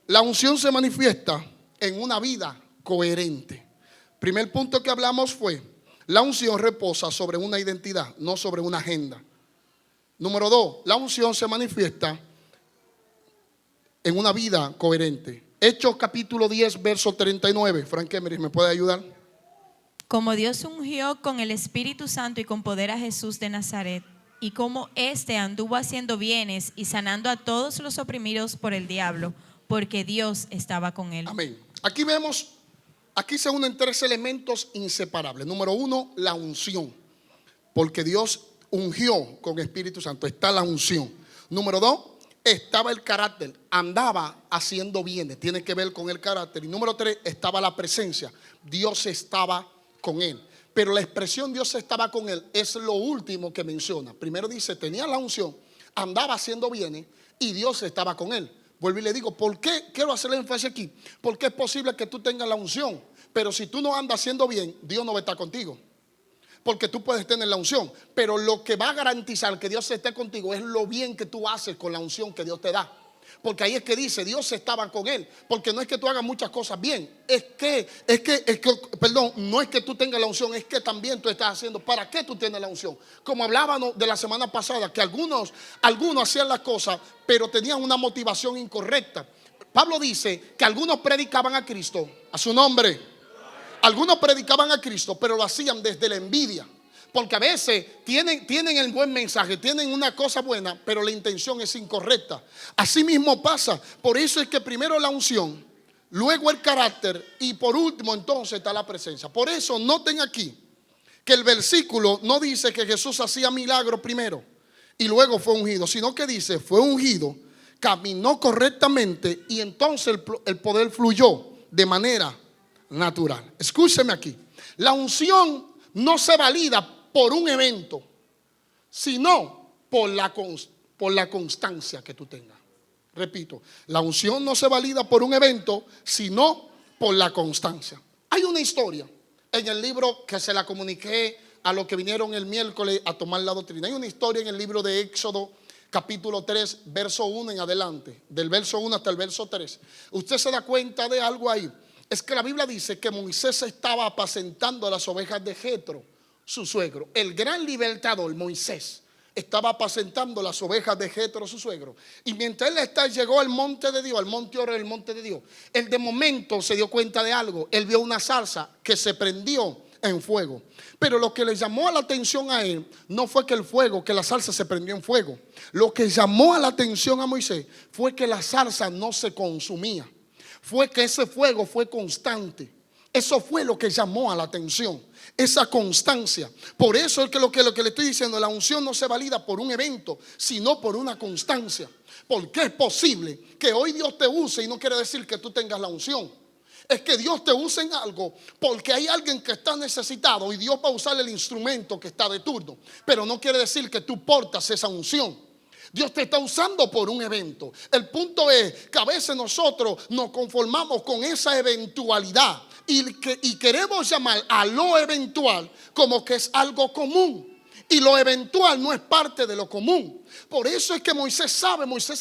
Speaker 1: La unción se manifiesta en una vida coherente. Primer punto que hablamos fue, la unción reposa sobre una identidad, no sobre una agenda. Número 2, la unción se manifiesta en una vida coherente. Hechos capítulo 10, verso 39. Frank Emery, ¿me puede ayudar?
Speaker 2: Como Dios ungió con el Espíritu Santo y con poder a Jesús de Nazaret, y como éste anduvo haciendo bienes y sanando a todos los oprimidos por el diablo, porque Dios estaba con él.
Speaker 1: Amén. Aquí se unen 3 elementos inseparables. Número 1, la unción. Porque Dios ungió con Espíritu Santo. Está la unción. Número 2, estaba el carácter. Andaba haciendo bienes. Tiene que ver con el carácter. Y número 3, estaba la presencia. Dios estaba con él. Pero la expresión Dios estaba con él es lo último que menciona. Primero dice, tenía la unción, andaba haciendo bienes y Dios estaba con él. Vuelvo y le digo, ¿por qué quiero hacer énfasis aquí? Porque es posible que tú tengas la unción, pero si tú no andas haciendo bien, Dios no va a estar contigo. Porque tú puedes tener la unción, pero lo que va a garantizar que Dios esté contigo es lo bien que tú haces con la unción que Dios te da. Porque ahí es que dice, Dios estaba con él. Porque no es que tú hagas muchas cosas bien. Perdón, no es que tú tengas la unción, es que también tú estás haciendo. ¿Para qué tú tienes la unción? Como hablábamos de la semana pasada, que algunos hacían las cosas, pero tenían una motivación incorrecta. Pablo dice que algunos predicaban a Cristo, a su nombre. Algunos predicaban a Cristo, pero lo hacían desde la envidia. Porque a veces tienen el buen mensaje, tienen una cosa buena, pero la intención es incorrecta. Así mismo pasa. Por eso es que primero la unción, luego el carácter y por último entonces está la presencia. Por eso noten aquí que el versículo no dice que Jesús hacía milagros primero y luego fue ungido, sino que dice fue ungido, caminó correctamente y entonces el poder fluyó de manera natural. Escúcheme aquí. La unción no se valida por un evento, sino por la constancia que tú tengas. Repito, la unción no se valida por un evento, sino por la constancia. Hay una historia en el libro que se la comuniqué a los que vinieron el miércoles a tomar la doctrina. Hay una historia en el libro de Éxodo, capítulo 3, verso 1 en adelante, del verso 1 hasta el verso 3. Usted se da cuenta de algo ahí. Es que la Biblia dice que Moisés estaba apacentando las ovejas de Jetro, su suegro. El gran libertador Moisés estaba apacentando las ovejas de Jetro, su suegro. Y mientras él llegó al monte de Dios, al monte Oro, el monte de Dios, él de momento se dio cuenta de algo. Él vio una zarza que se prendió en fuego. Pero lo que le llamó la atención a él no fue que la zarza se prendió en fuego. Lo que llamó la atención a Moisés fue que la zarza no se consumía. Fue que ese fuego fue constante. Eso fue lo que llamó a la atención, esa constancia. Por eso es que lo que le estoy diciendo, la unción no se valida por un evento, sino por una constancia. Porque es posible que hoy Dios te use y no quiere decir que tú tengas la unción. Es que Dios te use en algo porque hay alguien que está necesitado y Dios va a usar el instrumento que está de turno. Pero no quiere decir que tú portas esa unción. Dios te está usando por un evento. El punto es que a veces nosotros nos conformamos con esa eventualidad y queremos llamar a lo eventual como que es algo común. Y lo eventual no es parte de lo común. Por eso es que Moisés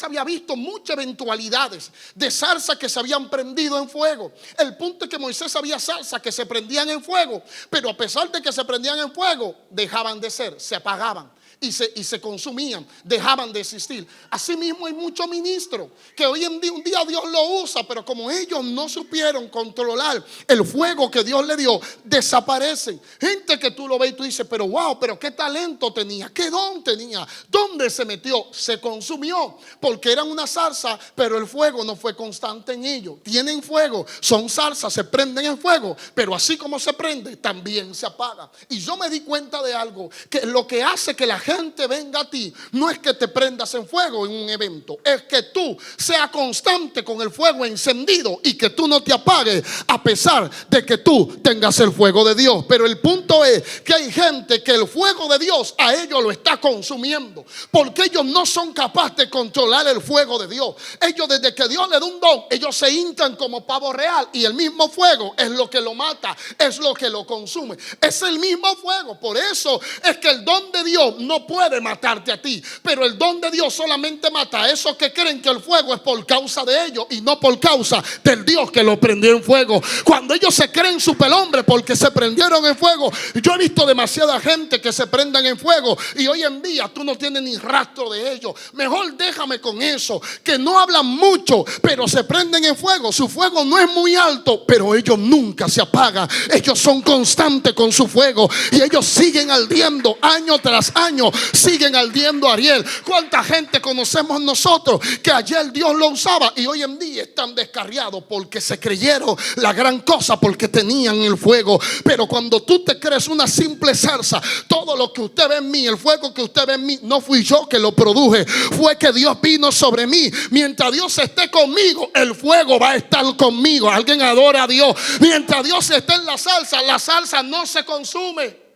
Speaker 1: había visto muchas eventualidades de zarza que se habían prendido en fuego. El punto es que Moisés había zarza que se prendían en fuego, pero a pesar de que se prendían en fuego, dejaban de ser, se apagaban. Y se consumían, dejaban de existir. Así mismo hay muchos ministros que hoy en día, un día Dios lo usa, pero como ellos no supieron controlar el fuego que Dios le dio, desaparecen. Gente que tú lo ves y tú dices, pero wow, pero qué talento tenía, qué don tenía, ¿dónde se metió? Se consumió, porque eran una zarza, pero el fuego no fue constante en ellos. Tienen fuego, son zarzas, se prenden en fuego, pero así como se prende, también se apaga. Y yo me di cuenta de algo, que lo que hace que la gente venga a ti no es que te prendas en fuego en un evento, es que tú seas constante con el fuego encendido y que tú no te apagues a pesar de que tú tengas el fuego de Dios. Pero el punto es que hay gente que el fuego de Dios a ellos lo está consumiendo, porque ellos no son capaces de controlar el fuego de Dios. Ellos, desde que Dios les da un don, ellos se hincan como pavo real y el mismo fuego es lo que lo mata, es lo que lo consume, es el mismo fuego. Por eso es que el don de Dios no puede matarte a ti, pero el don de Dios solamente mata a esos que creen que el fuego es por causa de ellos y no por causa del Dios que lo prendió en fuego. Cuando ellos se creen superhombres porque se prendieron en fuego, yo he visto demasiada gente que se prendan en fuego y hoy en día tú no tienes ni rastro de ellos. Mejor déjame con eso, que no hablan mucho pero se prenden en fuego. Su fuego no es muy alto, pero ellos nunca se apagan. Ellos son constantes con su fuego y ellos siguen ardiendo año tras año, siguen ardiendo. Ariel, ¿cuánta gente conocemos nosotros que ayer Dios lo usaba y hoy en día están descarriados porque se creyeron la gran cosa, porque tenían el fuego? Pero cuando tú te crees una simple zarza, todo lo que usted ve en mí, el fuego que usted ve en mí, no fui yo que lo produje, fue que Dios vino sobre mí. Mientras Dios esté conmigo, el fuego va a estar conmigo. Alguien adora a Dios. Mientras Dios esté en la salsa no se consume.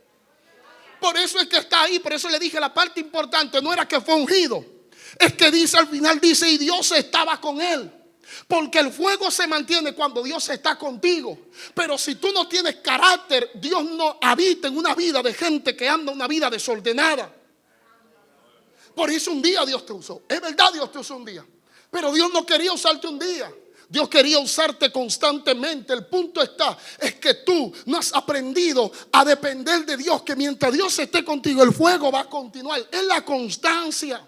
Speaker 1: Por eso es que está ahí. Por eso le dije, la parte importante no era que fue ungido, es que dice al final, dice, y Dios estaba con él. Porque el fuego se mantiene cuando Dios está contigo. Pero si tú no tienes carácter, Dios no habita en una vida de gente que anda una vida desordenada. Por eso un día Dios te usó. Es verdad, Dios te usó un día. Pero Dios no quería usarte un día. Dios quería usarte constantemente. El punto es que tú no has aprendido a depender de Dios, que mientras Dios esté contigo, el fuego va a continuar. Es la constancia.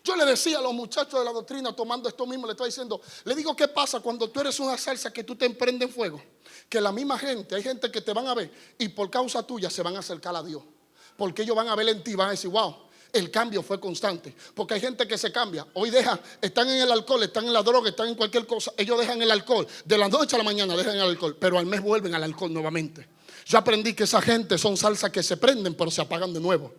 Speaker 1: Yo le decía a los muchachos de la doctrina, tomando esto mismo, le estoy diciendo, le digo, ¿qué pasa cuando tú eres una salsa que tú te emprendes en fuego? Que la misma gente, hay gente que te van a ver y por causa tuya se van a acercar a Dios. Porque ellos van a ver en ti y van a decir, wow, el cambio fue constante. Porque hay gente que se cambia. Hoy están en el alcohol, están en la droga, están en cualquier cosa. Ellos dejan el alcohol. De la noche a la mañana dejan el alcohol. Pero al mes vuelven al alcohol nuevamente. Yo aprendí que esa gente son salsas que se prenden pero se apagan de nuevo.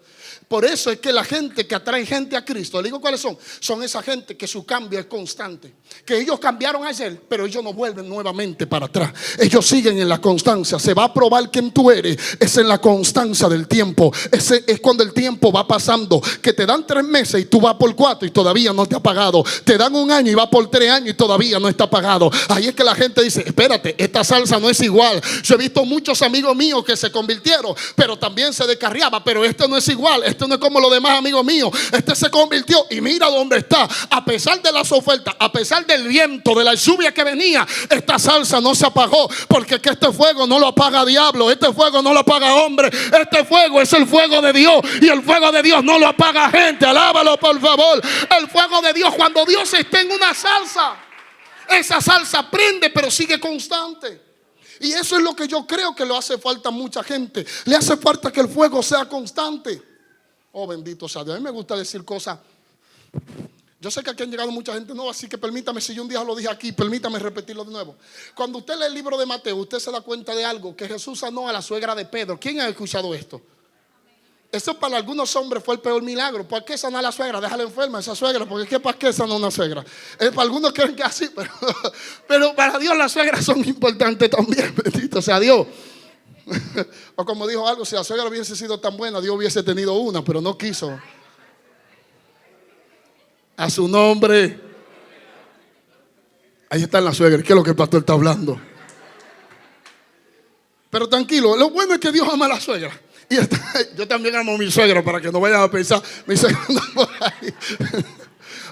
Speaker 1: Por eso es que la gente que atrae gente a Cristo, le digo cuáles son. Son esa gente que su cambio es constante. Que ellos cambiaron ayer, pero ellos no vuelven nuevamente para atrás. Ellos siguen en la constancia. Se va a probar quién tú eres. Es en la constancia del tiempo. Ese es cuando el tiempo va pasando. Que te dan 3 meses y tú vas por 4 y todavía no te ha pagado. Te dan 1 año y va por 3 años y todavía no está pagado. Ahí es que la gente dice, espérate, esta salsa no es igual. Yo he visto muchos amigos míos que se convirtieron, pero también se descarriaba. Pero este no es igual. Este no es como los demás amigos míos. Este se convirtió y mira dónde está. A pesar de las ofertas, a pesar del viento, de la lluvia que venía, esta salsa no se apagó. Porque es que este fuego no lo apaga diablo. Este fuego no lo apaga hombre. Este fuego es el fuego de Dios. Y el fuego de Dios no lo apaga gente. Alábalo por favor. El fuego de Dios, cuando Dios está en una salsa, esa salsa prende pero sigue constante. Y eso es lo que yo creo que le hace falta a mucha gente. Le hace falta que el fuego sea constante. Oh, bendito sea Dios. A mí me gusta decir cosas. Yo sé que aquí han llegado mucha gente nueva, así que permítame, si yo un día lo dije aquí, permítame repetirlo de nuevo. Cuando usted lee el libro de Mateo, usted se da cuenta de algo, que Jesús sanó a la suegra de Pedro. ¿Quién ha escuchado esto? Eso para algunos hombres fue el peor milagro. ¿Por qué sanar a la suegra? Déjala enferma esa suegra. Porque ¿qué para qué sanar a una suegra? Para algunos creen que así, pero para Dios las suegras son importantes también. Bendito sea Dios. O como dijo algo, si la suegra hubiese sido tan buena, Dios hubiese tenido una, pero no quiso. A su nombre. Ahí está la suegra. ¿Qué es lo que el pastor está hablando? Pero tranquilo, lo bueno es que Dios ama a la suegra. Y yo también amo a mi suegra, para que no vayan a pensar mi suegra anda por ahí.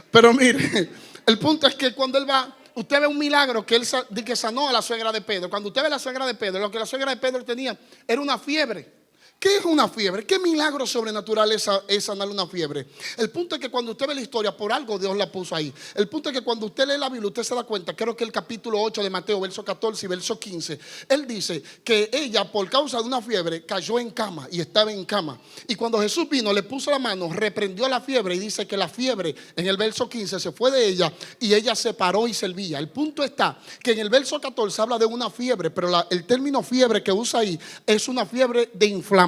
Speaker 1: Pero mire, el punto es que cuando él va, usted ve un milagro que él que sanó a la suegra de Pedro. Cuando usted ve a la suegra de Pedro, lo que la suegra de Pedro tenía era una fiebre. ¿Qué es una fiebre? ¿Qué milagro sobrenatural es sanar una fiebre? El punto es que cuando usted ve la historia, por algo Dios la puso ahí. El punto es que cuando usted lee la Biblia, usted se da cuenta, creo que el capítulo 8 de Mateo, verso 14 y verso 15, él dice que ella, por causa de una fiebre, cayó en cama y estaba en cama. Y cuando Jesús vino, le puso la mano, reprendió la fiebre y dice que la fiebre, en el verso 15, se fue de ella y ella se paró y servía. El punto está que en el verso 14 habla de una fiebre, pero el término fiebre que usa ahí es una fiebre de inflamación.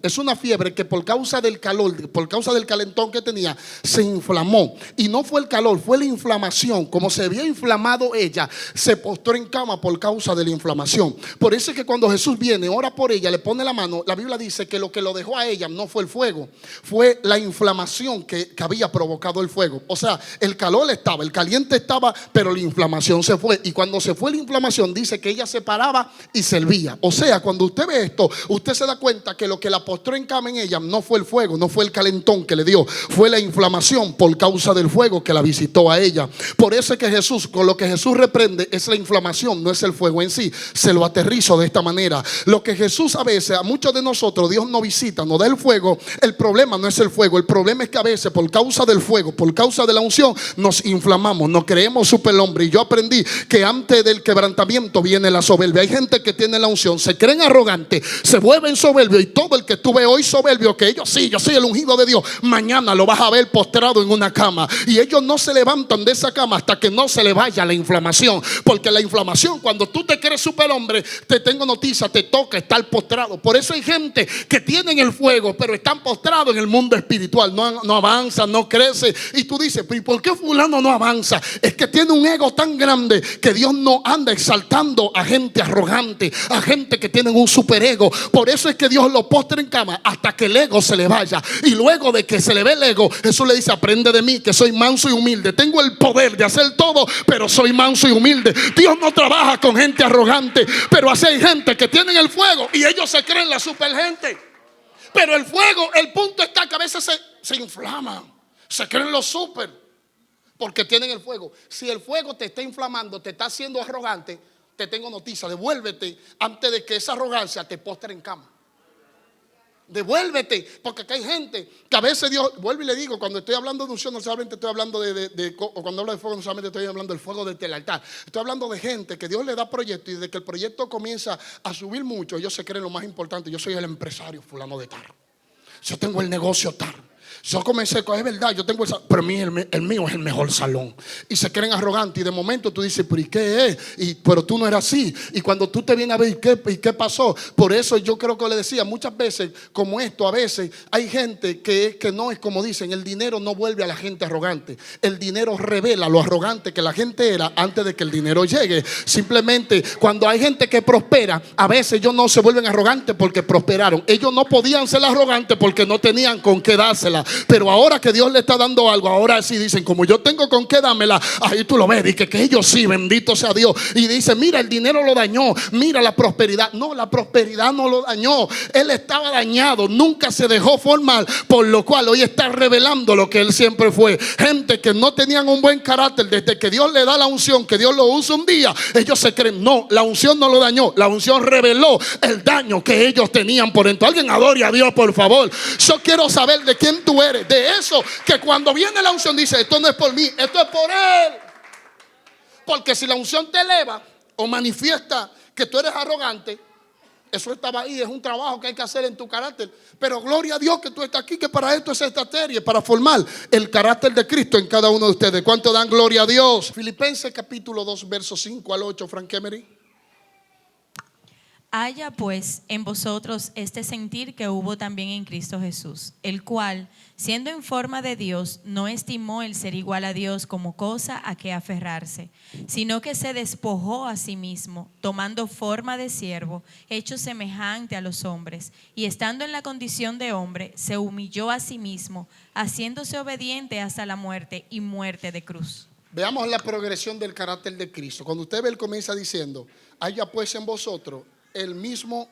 Speaker 1: Es una fiebre que por causa del calor, por causa del calentón que tenía, se inflamó. Y no fue el calor, fue la inflamación. Como se había inflamado ella, se postró en cama por causa de la inflamación. Por eso es que cuando Jesús viene, ora por ella, le pone la mano, la Biblia dice que lo dejó a ella no fue el fuego, fue la inflamación que había provocado el fuego. O sea, el calor estaba, el caliente estaba, pero la inflamación se fue. Y cuando se fue la inflamación, dice que ella se paraba y servía. O sea, cuando usted ve esto, usted se da cuenta que lo que la postró en cama en ella no fue el fuego, no fue el calentón que le dio, fue la inflamación por causa del fuego que la visitó a ella. Por eso es que Jesús, con lo que Jesús reprende es la inflamación, no es el fuego en sí. Se lo aterrizo de esta manera. Lo que Jesús a veces, a muchos de nosotros, Dios nos visita, nos da el fuego. El problema no es el fuego, el problema es que a veces por causa del fuego, por causa de la unción, nos inflamamos, nos creemos superhombre. Y yo aprendí que antes del quebrantamiento viene la soberbia. Hay gente que tiene la unción, se creen arrogantes, se vuelven soberbios, y todo el que tú ves hoy soberbio, que yo soy el ungido de Dios, mañana lo vas a ver postrado en una cama. Y ellos no se levantan de esa cama hasta que no se le vaya la inflamación. Porque la inflamación, cuando tú te crees superhombre, te tengo noticia, te toca estar postrado. Por eso hay gente que tienen el fuego, pero están postrados en el mundo espiritual. No avanza, no crece. Y tú dices, ¿y por qué fulano no avanza? Es que tiene un ego tan grande que Dios no anda exaltando a gente arrogante, a gente que tienen un superego. Por eso es que Dios lo postra en cama hasta que el ego se le vaya. Y luego de que se le ve el ego, Jesús le dice, aprende de mí que soy manso y humilde. Tengo el poder de hacer todo, pero soy manso y humilde. Dios no trabaja con gente arrogante, pero así hay gente que tienen el fuego y ellos se creen la super gente. Pero el fuego, el punto está que a veces se inflaman, se creen los super.
Speaker 3: porque tienen el fuego. Si el fuego te está inflamando, te está haciendo arrogante, te tengo noticia, devuélvete antes de que esa arrogancia te postre en cama. Devuélvete, porque acá hay gente que a veces Dios, vuelvo y le digo, cuando estoy hablando de unción no solamente estoy hablando o cuando hablo de fuego no solamente estoy hablando del fuego del altar. Estoy hablando de gente que Dios le da proyectos y desde que el proyecto comienza a subir mucho, ellos se creen lo más importante. Yo soy el empresario fulano de tal, yo tengo el negocio tal. Yo comencé con, es verdad, yo tengo pero el mío es el mejor salón. Y se creen arrogantes y de momento tú dices, pero ¿y qué es? Pero tú no eras así. Y cuando tú te vienes a ver, ¿y qué pasó? Por eso yo creo que le decía, muchas veces como esto, a veces hay gente que no es como dicen, el dinero no vuelve a la gente arrogante. El dinero revela lo arrogante que la gente era antes de que el dinero llegue. Simplemente cuando hay gente que prospera, a veces ellos no se vuelven arrogantes porque prosperaron. Ellos no podían ser arrogantes porque no tenían con qué dársela. Pero ahora que Dios le está dando algo, ahora sí dicen, como yo tengo con qué dámela, ahí tú lo ves, y que ellos sí, bendito sea Dios. Y dice, mira, el dinero lo dañó, mira la prosperidad. No, la prosperidad no lo dañó, él estaba dañado, nunca se dejó formar, por lo cual hoy está revelando lo que él siempre fue. Gente que no tenían un buen carácter, desde que Dios le da la unción, que Dios lo usa un día, ellos se creen, no, la unción no lo dañó, la unción reveló el daño que ellos tenían por dentro. Alguien adore a Dios, por favor. Yo quiero saber de quién tú eres, de eso que cuando viene la unción dice, esto no es por mí, esto es por él. Porque si la unción te eleva o manifiesta que tú eres arrogante, eso estaba ahí, es un trabajo que hay que hacer en tu carácter. Pero gloria a Dios que tú estás aquí, que para esto es esta serie, para formar el carácter de Cristo en cada uno de ustedes. ¿Cuánto dan gloria a Dios? Filipenses capítulo 2, versos 5 al 8, Frank Emery.
Speaker 2: Haya pues en vosotros este sentir que hubo también en Cristo Jesús, el cual, siendo en forma de Dios, no estimó el ser igual a Dios como cosa a que aferrarse, sino que se despojó a sí mismo, tomando forma de siervo, hecho semejante a los hombres, y estando en la condición de hombre, se humilló a sí mismo, haciéndose obediente hasta la muerte y muerte de cruz.
Speaker 3: Veamos la progresión del carácter de Cristo. Cuando usted ve, él comienza diciendo, haya pues en vosotros el mismo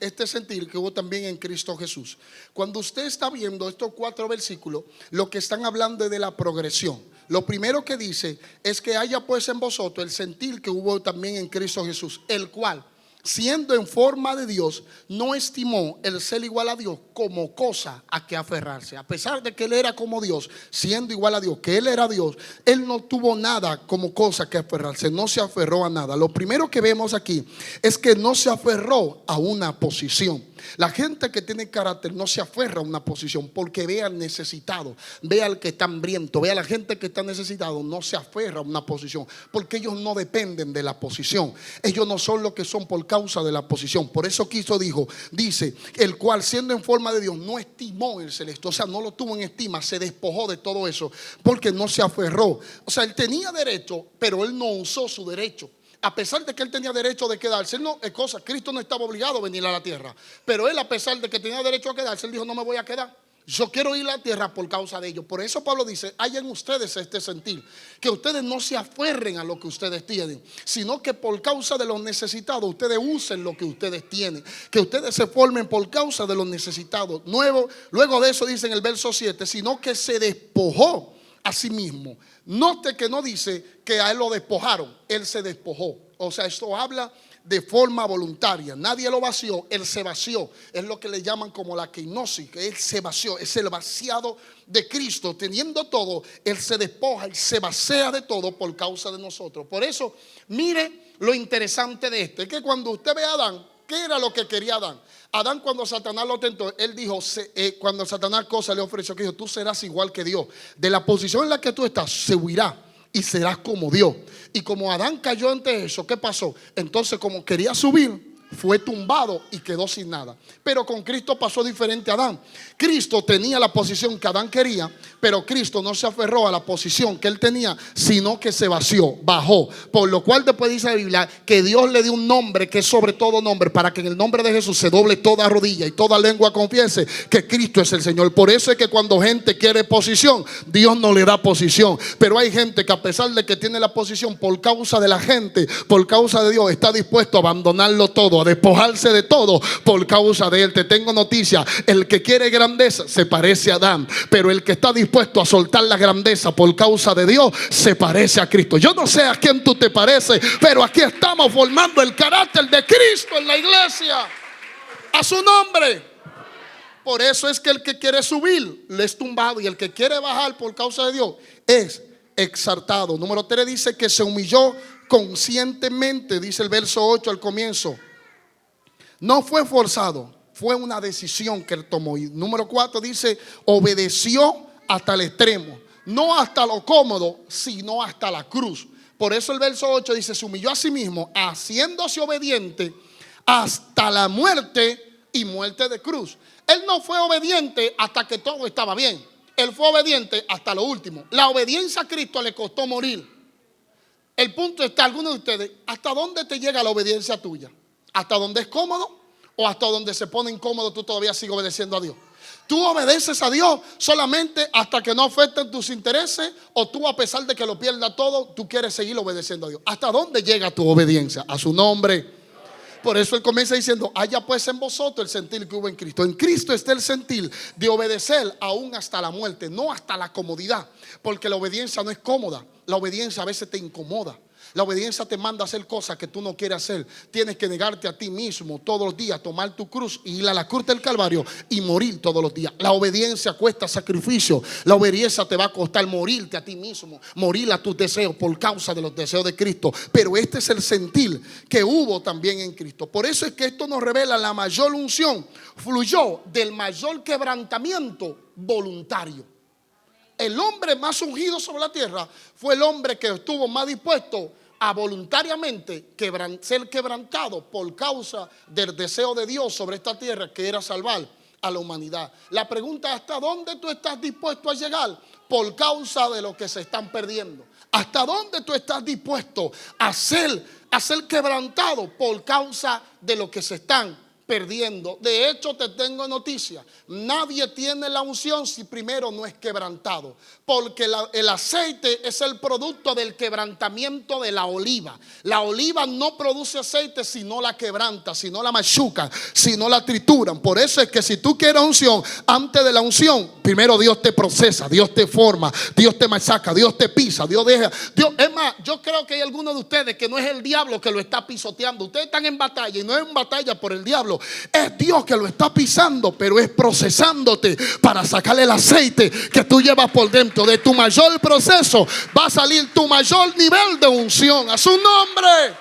Speaker 3: este sentir que hubo también en Cristo Jesús. Cuando usted está viendo estos 4 versículos, lo que están hablando es de la progresión. Lo primero que dice es que haya pues en vosotros el sentir que hubo también en Cristo Jesús, el cual, siendo en forma de Dios, no estimó el ser igual a Dios como cosa a que aferrarse. A pesar de que él era como Dios, siendo igual a Dios, que él era Dios, él no tuvo nada como cosa que aferrarse, no se aferró a nada. Lo primero que vemos aquí es que no se aferró a una posición. La gente que tiene carácter no se aferra a una posición porque ve al necesitado, ve al que está hambriento, ve a la gente que está necesitado. No se aferra a una posición porque ellos no dependen de la posición. Ellos no son lo que son por causa de la posición. Por eso dice, el cual siendo en forma de Dios no estimó el celeste, o sea, no lo tuvo en estima, se despojó de todo eso porque no se aferró. O sea, él tenía derecho, pero él no usó su derecho. A pesar de que él tenía derecho de quedarse, él no, es cosa, Cristo no estaba obligado a venir a la tierra, pero él, a pesar de que tenía derecho a quedarse, él dijo, no me voy a quedar, yo quiero ir a la tierra por causa de ellos. Por eso Pablo dice, hay en ustedes este sentir, que ustedes no se aferren a lo que ustedes tienen, sino que por causa de los necesitados ustedes usen lo que ustedes tienen, que ustedes se formen por causa de los necesitados. Luego de eso dice en el verso 7, sino que se despojó a sí mismo. Note que no dice que a él lo despojaron, él se despojó. O sea, esto habla de forma voluntaria. Nadie lo vació, él se vació. Es lo que le llaman como la keinosis, que él se vació. Es el vaciado de Cristo. Teniendo todo, él se despoja y se vacía de todo por causa de nosotros. Por eso, mire lo interesante de esto, es que cuando usted ve a Adán, ¿qué era lo que quería Adán? Adán, cuando Satanás lo tentó, él dijo, cuando Satanás le ofreció, que dijo, tú serás igual que Dios. De la posición en la que tú estás, se huirá y serás como Dios. Y como Adán cayó ante eso, ¿qué pasó? Entonces, como quería subir, fue tumbado y quedó sin nada. Pero con Cristo pasó diferente a Adán. Cristo tenía la posición que Adán quería, pero Cristo no se aferró a la posición que él tenía, sino que se vació, bajó. Por lo cual después dice la Biblia que Dios le dio un nombre que es sobre todo nombre, para que en el nombre de Jesús se doble toda rodilla y toda lengua confiese que Cristo es el Señor. Por eso es que cuando gente quiere posición, Dios no le da posición. Pero hay gente que, a pesar de que tiene la posición, por causa de la gente, por causa de Dios, está dispuesto a abandonarlo todo,
Speaker 1: a despojarse de todo por causa de Él. Te tengo noticia, el que quiere grandeza se parece a Adán, pero el que está dispuesto a soltar la grandeza por causa de Dios se parece a Cristo. Yo no sé a quién tú te pareces, pero aquí estamos formando el carácter de Cristo en la iglesia. A su nombre. Por eso es que el que quiere subir le es tumbado, y el que quiere bajar por causa de Dios es exaltado. Número 3 dice que se humilló conscientemente, dice el verso 8 al comienzo. No fue forzado, fue una decisión que él tomó. Y número 4 dice, obedeció hasta el extremo, no hasta lo cómodo, sino hasta la cruz. Por eso el verso 8 dice, se humilló a sí mismo, haciéndose obediente hasta la muerte y muerte de cruz. Él no fue obediente hasta que todo estaba bien. Él fue obediente hasta lo último. La obediencia a Cristo le costó morir. El punto está, algunos de ustedes, ¿hasta dónde te llega la obediencia tuya? ¿Hasta donde es cómodo? ¿O hasta donde se pone incómodo tú todavía sigues obedeciendo a Dios? ¿Tú obedeces a Dios solamente hasta que no afecten tus intereses? ¿O tú, a pesar de que lo pierdas todo, tú quieres seguir obedeciendo a Dios? ¿Hasta dónde llega tu obediencia? A su nombre. Por eso él comienza diciendo, haya pues en vosotros el sentir que hubo en Cristo. En Cristo está el sentir de obedecer aún hasta la muerte, no hasta la comodidad. Porque la obediencia no es cómoda. La obediencia a veces te incomoda. La obediencia te manda a hacer cosas que tú no quieres hacer. Tienes que negarte a ti mismo todos los días, tomar tu cruz y ir a la cruz del Calvario y morir todos los días. La obediencia cuesta sacrificio. La obediencia te va a costar morirte a ti mismo, morir a tus deseos por causa de los deseos de Cristo. Pero este es el sentir que hubo también en Cristo. Por eso es que esto nos revela la mayor unción. Fluyó del mayor quebrantamiento voluntario. El hombre más ungido sobre la tierra fue el hombre que estuvo más dispuesto a voluntariamente ser quebrantado por causa del deseo de Dios sobre esta tierra, que era salvar a la humanidad. La pregunta es, ¿hasta dónde tú estás dispuesto a llegar por causa de lo que se están perdiendo? ¿Hasta dónde tú estás dispuesto a ser quebrantado por causa de lo que se están perdiendo? De hecho, te tengo noticia, nadie tiene la unción si primero no es quebrantado, porque el aceite es el producto del quebrantamiento de la oliva. La oliva no produce aceite si no la quebranta, si no la machucan, si no la trituran. Por eso es que si tú quieres unción, antes de la unción, primero Dios te procesa, Dios te forma, Dios te machaca, Dios te pisa, Dios deja. Es más, yo creo que hay algunos de ustedes que no es el diablo que lo está pisoteando. Ustedes están en batalla y no es en batalla por el diablo. Es Dios que lo está pisando, pero es procesándote para sacarle el aceite que tú llevas por dentro. De tu mayor proceso va a salir tu mayor nivel de unción. A su nombre.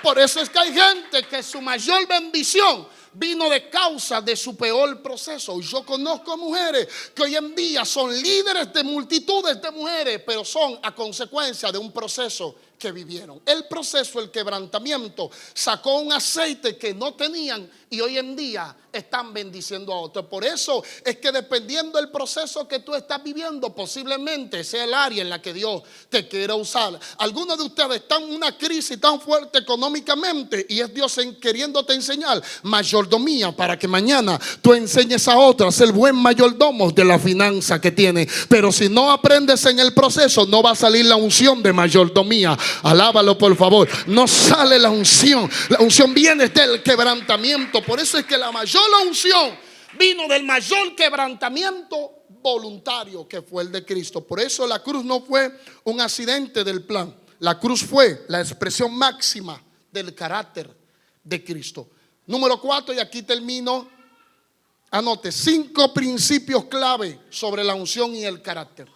Speaker 1: Por eso es que hay gente que su mayor bendición vino de causa de su peor proceso. Yo conozco mujeres que hoy en día son líderes de multitudes de mujeres, pero son a consecuencia de un proceso que vivieron. El proceso, el quebrantamiento, sacó un aceite que no tenían y hoy en día están bendiciendo a otros. Por eso es que dependiendo del proceso que tú estás viviendo, posiblemente sea el área en la que Dios te quiera usar. Algunos de ustedes están en una crisis tan fuerte económicamente y es Dios queriéndote enseñar mayordomía para que mañana tú enseñes a otros a ser buen mayordomo de la finanza que tiene. Pero si no aprendes en el proceso, no va a salir la unción de mayordomía. Alábalo, por favor. No sale la unción. La unción viene del quebrantamiento. Por eso es que la mayor unción vino del mayor quebrantamiento voluntario, que fue el de Cristo. Por eso la cruz no fue un accidente del plan. La cruz fue la expresión máxima del carácter de Cristo. Número 4, y aquí termino. Anote 5 principios clave sobre la unción y el carácter.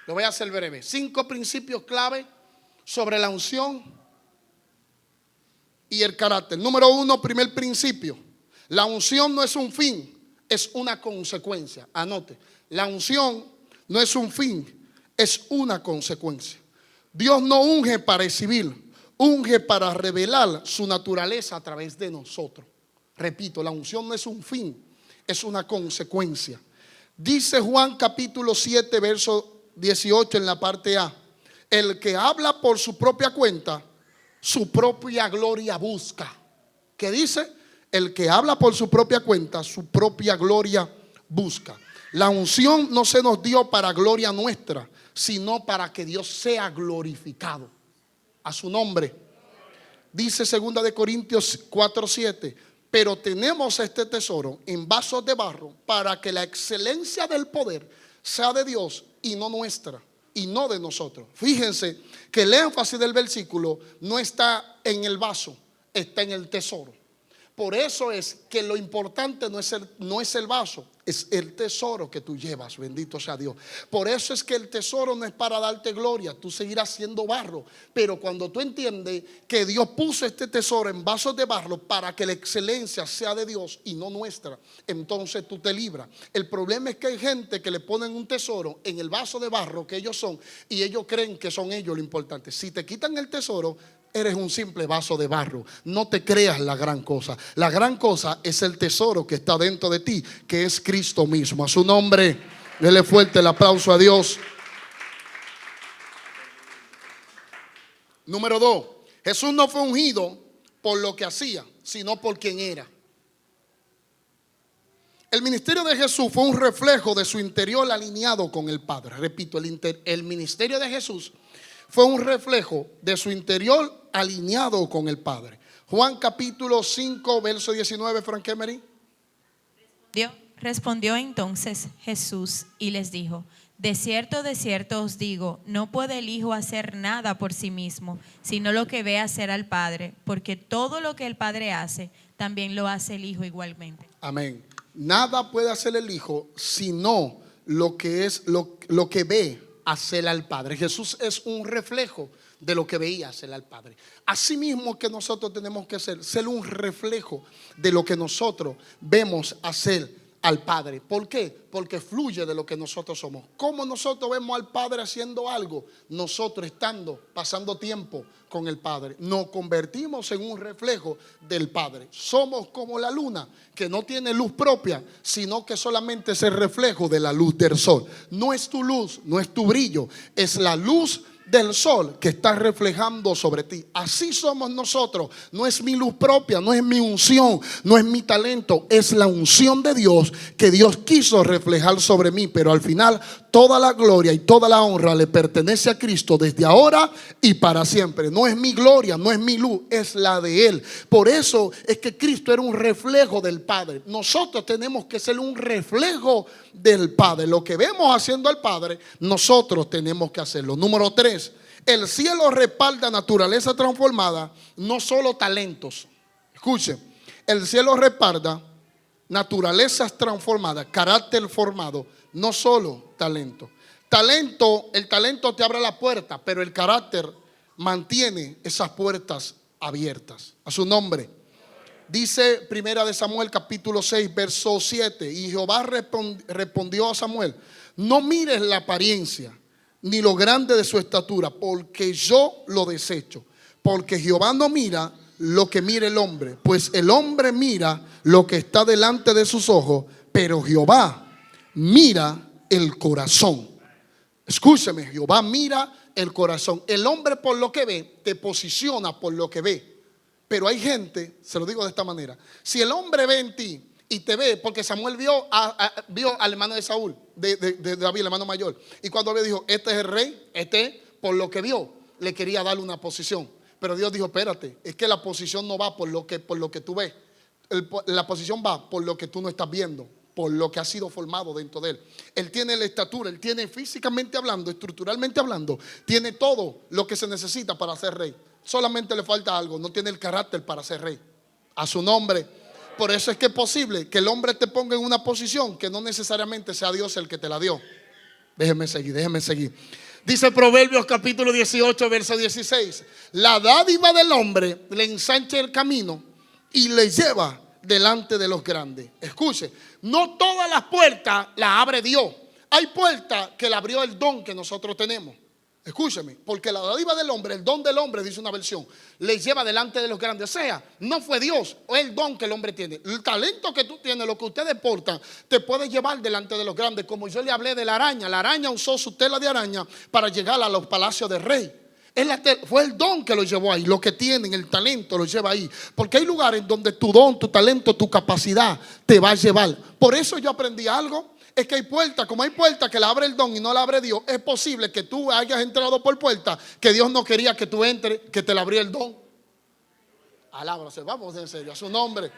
Speaker 1: Lo voy a hacer breve. 5 principios clave sobre la unción y el carácter. Número 1, primer principio. La unción no es un fin, es una consecuencia. Anote, la unción no es un fin, es una consecuencia. Dios no unge para exhibir, unge para revelar su naturaleza a través de nosotros. Repito, la unción no es un fin, es una consecuencia. Dice Juan capítulo 7, verso 18 en la parte A. El que habla por su propia cuenta, su propia gloria busca. ¿Qué dice? El que habla por su propia cuenta, su propia gloria busca. La unción no se nos dio para gloria nuestra, sino para que Dios sea glorificado. A su nombre.
Speaker 3: Dice 2 de Corintios 4:7, pero tenemos este tesoro en vasos de barro para que la excelencia del poder sea de Dios y no nuestra, y no de nosotros. Fíjense que el énfasis del versículo no está en el vaso, está en el tesoro. Por eso es que lo importante no es el vaso, es el tesoro que tú llevas, bendito sea Dios. Por eso es que el tesoro no es para darte gloria, tú seguirás siendo barro. Pero cuando tú entiendes que Dios puso este tesoro en vasos de barro para que la excelencia sea de Dios y no nuestra, entonces tú te libras. El problema es que hay gente que le ponen un tesoro en el vaso de barro que ellos son, y ellos creen que son ellos lo importante. Si te quitan el tesoro, eres un simple vaso de barro. No te creas la gran cosa. La gran cosa es el tesoro que está dentro de ti, que es Cristo mismo. A su nombre, dele fuerte el aplauso a Dios. Número 2, Jesús no fue ungido por lo que hacía, sino por quien era. El ministerio de Jesús fue un reflejo de su interior alineado con el Padre. Repito, el ministerio de Jesús fue un reflejo de su interior alineado con el Padre. Juan capítulo 5, verso 19, Frank Emery.
Speaker 2: Respondió entonces Jesús y les dijo: de cierto os digo, no puede el Hijo hacer nada por sí mismo, sino lo que ve hacer al Padre, porque todo lo que el Padre hace, también lo hace el Hijo igualmente.
Speaker 3: Amén. Nada puede hacer el Hijo sino lo que ve hacer al Padre. Jesús es un reflejo de lo que veía hacer al Padre. Asimismo que nosotros tenemos que ser un reflejo de lo que nosotros vemos hacer al Padre. ¿Por qué? Porque fluye de lo que nosotros somos. ¿Cómo nosotros vemos al Padre haciendo algo? Nosotros pasando tiempo con el Padre, nos convertimos en un reflejo del Padre. Somos como la luna, que no tiene luz propia, sino que solamente es el reflejo de la luz del sol. No es tu luz, no es tu brillo, es la luz del sol que está reflejando sobre ti. Así somos nosotros. No es mi luz propia, no es mi unción, no es mi talento, es la unción de Dios que Dios quiso reflejar sobre mí. Pero al final toda la gloria y toda la honra le pertenece a Cristo desde ahora y para siempre. No es mi gloria, no es mi luz, es la de Él. Por eso es que Cristo era un reflejo del Padre. Nosotros tenemos que ser un reflejo del Padre. Lo que vemos haciendo al Padre, nosotros tenemos que hacerlo. Número 3, el cielo respalda naturaleza transformada, no solo talentos. Escuchen, el cielo respalda naturalezas transformadas, carácter formado, no solo talento. El talento te abre la puerta, pero el carácter mantiene esas puertas abiertas. A su nombre. Dice 1 de Samuel capítulo 6 verso 7, y Jehová respondió a Samuel: no mires la apariencia ni lo grande de su estatura, porque yo lo desecho. Porque Jehová no mira lo que mira el hombre, pues el hombre mira lo que está delante de sus ojos, pero Jehová mira el corazón. Escúchame, Jehová mira el corazón. El hombre por lo que ve te posiciona por lo que ve. Pero hay gente, se lo digo de esta manera: si el hombre ve en ti y te ve, porque Samuel vio al hermano de Saúl, de David, el hermano mayor, y cuando le dijo: este es el rey, por lo que vio, le quería darle una posición. Pero Dios dijo: espérate, es que la posición no va por lo que tú ves. La posición va por lo que tú no estás viendo, por lo que ha sido formado dentro de él. Él tiene la estatura, él tiene físicamente hablando, estructuralmente hablando, tiene todo lo que se necesita para ser rey. Solamente le falta algo: no tiene el carácter para ser rey. A su nombre. Por eso es que es posible que el hombre te ponga en una posición que no necesariamente sea Dios el que te la dio. Déjeme seguir. Dice Proverbios capítulo 18 verso 16: la dádiva del hombre le ensancha el camino y le lleva delante de los grandes. Escuche, no todas las puertas las abre Dios. Hay puertas que la abrió el don que nosotros tenemos. Escúcheme, porque la dádiva del hombre, el don del hombre, dice una versión, le lleva delante de los grandes. O sea, no fue Dios, o el don que el hombre tiene. El talento que tú tienes, lo que ustedes portan, te puede llevar delante de los grandes. Como yo le hablé de la araña usó su tela de araña para llegar a los palacios del rey. Fue el don que lo llevó ahí. Lo que tienen, el talento, lo lleva ahí. Porque hay lugares donde tu don, tu talento, tu capacidad te va a llevar. Por eso yo aprendí algo. Es que hay puertas, como hay puertas que la abre el don y no la abre Dios, es posible que tú hayas entrado por puertas que Dios no quería que tú entres, que te la abriera el don. Alábrase, vamos en serio, a su nombre.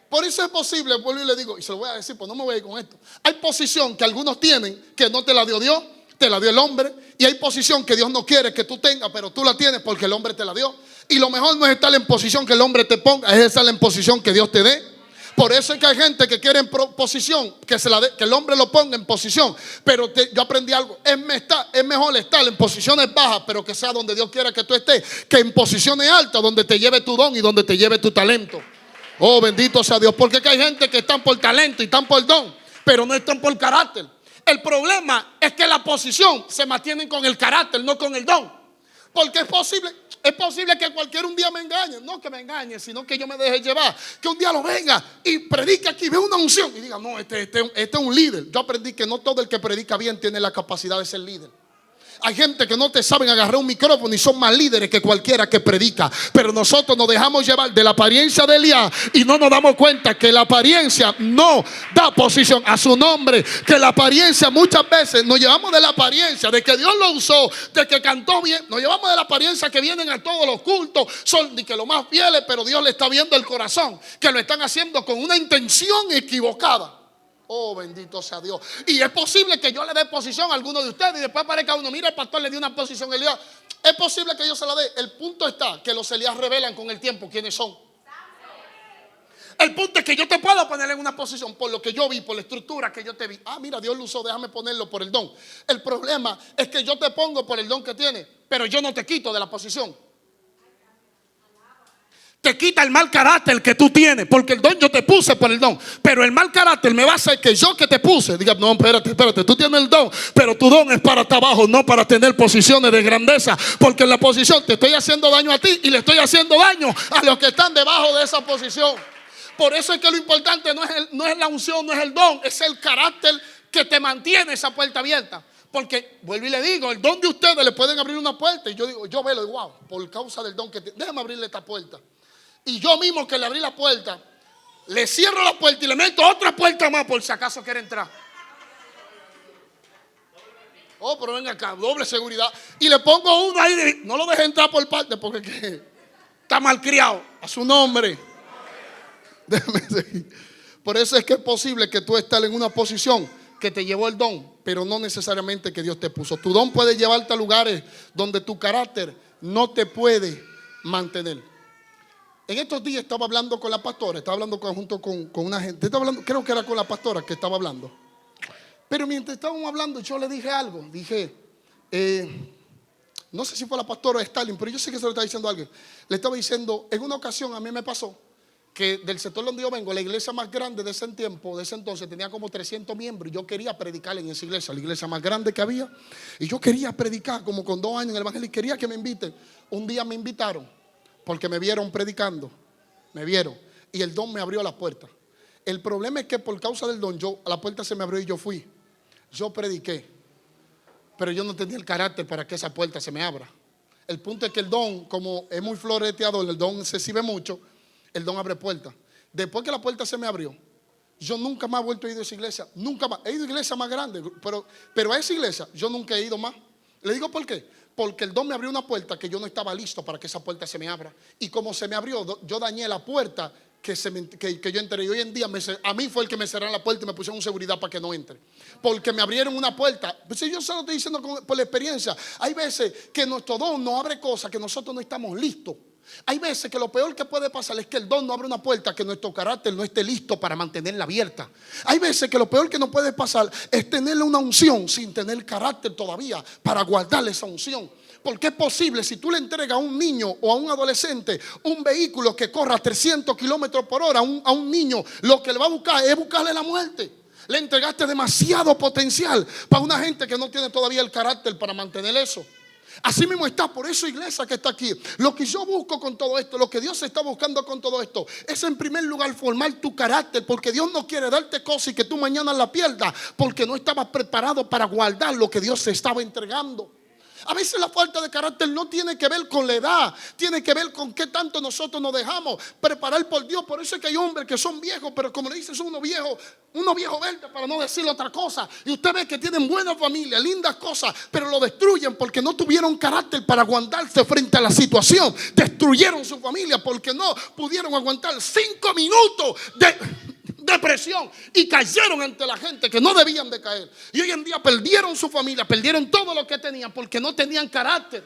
Speaker 3: Por eso es posible, vuelvo y le digo, y se lo voy a decir, pues no me voy a ir con esto. Hay posición que algunos tienen que no te la dio Dios, te la dio el hombre. Y hay posición que Dios no quiere que tú tengas, pero tú la tienes porque el hombre te la dio. Y lo mejor no es estar en posición que el hombre te ponga, es estar en posición que Dios te dé. Por eso es que hay gente que quiere en posición, que el hombre lo ponga en posición. Pero yo aprendí algo, es mejor estar en posiciones bajas, pero que sea donde Dios quiera que tú estés, que en posiciones altas donde te lleve tu don y donde te lleve tu talento. Oh, bendito sea Dios, porque hay gente que están por talento y están por don, pero no están por carácter. El problema es que la posición se mantiene con el carácter, no con el don. Porque es posible que cualquier un día me engañe. No que me engañe, sino que yo me deje llevar. Que un día lo venga y predique aquí, ve una unción y diga, no, este es un líder. Yo aprendí que no todo el que predica bien tiene la capacidad de ser líder. Hay gente que no te saben agarrar un micrófono y son más líderes que cualquiera que predica. Pero nosotros nos dejamos llevar de la apariencia de Elías y no nos damos cuenta que la apariencia no da posición a su nombre. Que la apariencia muchas veces nos llevamos de la apariencia de que Dios lo usó, de que cantó bien. Nos llevamos de la apariencia que vienen a todos los cultos, son de que lo más fieles, pero Dios le está viendo el corazón, que lo están haciendo con una intención equivocada. Oh, bendito sea Dios. Y es posible que yo le dé posición a alguno de ustedes y después aparezca uno, mira, el pastor le dio una posición a Elías. Es posible que yo se la dé. El punto está que los Elías revelan con el tiempo quiénes son. El punto es que yo te puedo poner en una posición por lo que yo vi, por la estructura que yo te vi. Ah, mira, Dios lo usó, déjame ponerlo por el don. El problema es que yo te pongo por el don que tienes, pero yo no te quito de la posición. Te quita el mal carácter que tú tienes, porque el don yo te puse por el don, pero el mal carácter me va a hacer que yo que te puse diga, no, espérate, tú tienes el don, pero tu don es para estar abajo, no para tener posiciones de grandeza, porque en la posición te estoy haciendo daño a ti y le estoy haciendo daño a los que están debajo de esa posición. Por eso es que lo importante no es la unción, no es el don, es el carácter que te mantiene esa puerta abierta. Porque, vuelvo y le digo, el don de ustedes le pueden abrir una puerta y yo digo, yo veo, wow, por causa del don que tiene, déjame abrirle esta puerta. Y yo mismo que le abrí la puerta, le cierro la puerta y le meto otra puerta más por si acaso quiere entrar. Oh, pero venga acá, doble seguridad. Y le pongo uno ahí, no lo deje entrar por parte porque está mal criado. A su nombre. Déjame seguir. Por eso es que es posible que tú estés en una posición que te llevó el don, pero no necesariamente que Dios te puso. Tu don puede llevarte a lugares donde tu carácter no te puede mantener. En estos días estaba hablando con la pastora, estaba hablando junto con una gente, creo que era con la pastora que estaba hablando. Pero mientras estábamos hablando, yo le dije algo. Dije, no sé si fue la pastora o Stalin, pero yo sé que se lo estaba diciendo a alguien. Le estaba diciendo, en una ocasión a mí me pasó que del sector donde yo vengo, la iglesia más grande de ese tiempo, de ese entonces, tenía como 300 miembros. Y yo quería predicar en esa iglesia, la iglesia más grande que había. Y yo quería predicar como con 2 años en el evangelio y quería que me inviten. Un día me invitaron. Porque me vieron predicando, y el don me abrió la puerta. El problema es que por causa del don, la puerta se me abrió y yo fui. Yo prediqué, pero yo no tenía el carácter para que esa puerta se me abra. El punto es que el don, como es muy floreteador, el don se sirve mucho, el don abre puertas. Después que la puerta se me abrió, yo nunca más he vuelto a ir a esa iglesia. Nunca más. He ido a iglesias más grandes, pero a esa iglesia yo nunca he ido más. Le digo por qué. Porque el don me abrió una puerta que yo no estaba listo para que esa puerta se me abra. Y como se me abrió, yo dañé la puerta que yo entré. Y hoy en día a mí fue el que me cerraron la puerta y me pusieron seguridad para que no entre. Porque me abrieron una puerta. Pues yo se lo estoy diciendo por la experiencia. Hay veces que nuestro don nos abre cosas que nosotros no estamos listos. Hay veces que lo peor que puede pasar es que el don no abre una puerta que nuestro carácter no esté listo para mantenerla abierta. Hay veces que lo peor que nos puede pasar es tenerle una unción sin tener carácter todavía para guardarle esa unción. Porque es posible, si tú le entregas a un niño o a un adolescente un vehículo que corra a 300 kilómetros por hora, a un niño, lo que le va a buscar es buscarle la muerte. Le entregaste demasiado potencial para una gente que no tiene todavía el carácter para mantener eso. Así mismo está, por eso iglesia que está aquí. Lo que yo busco con todo esto, lo que Dios está buscando con todo esto, es en primer lugar formar tu carácter. Porque Dios no quiere darte cosas y que tú mañana la pierdas, porque no estabas preparado para guardar lo que Dios te estaba entregando. A veces la falta de carácter no tiene que ver con la edad, tiene que ver con qué tanto nosotros nos dejamos preparar por Dios. Por eso es que hay hombres que son viejos, pero como le dicen, son unos viejos verdes, para no decir otra cosa. Y usted ve que tienen buena familia, lindas cosas, pero lo destruyen porque no tuvieron carácter para aguantarse frente a la situación. Destruyeron su familia porque no pudieron aguantar 5 minutos de presión y cayeron ante la gente que no debían de caer. Y hoy en día perdieron su familia, perdieron todo lo que tenían porque no tenían carácter.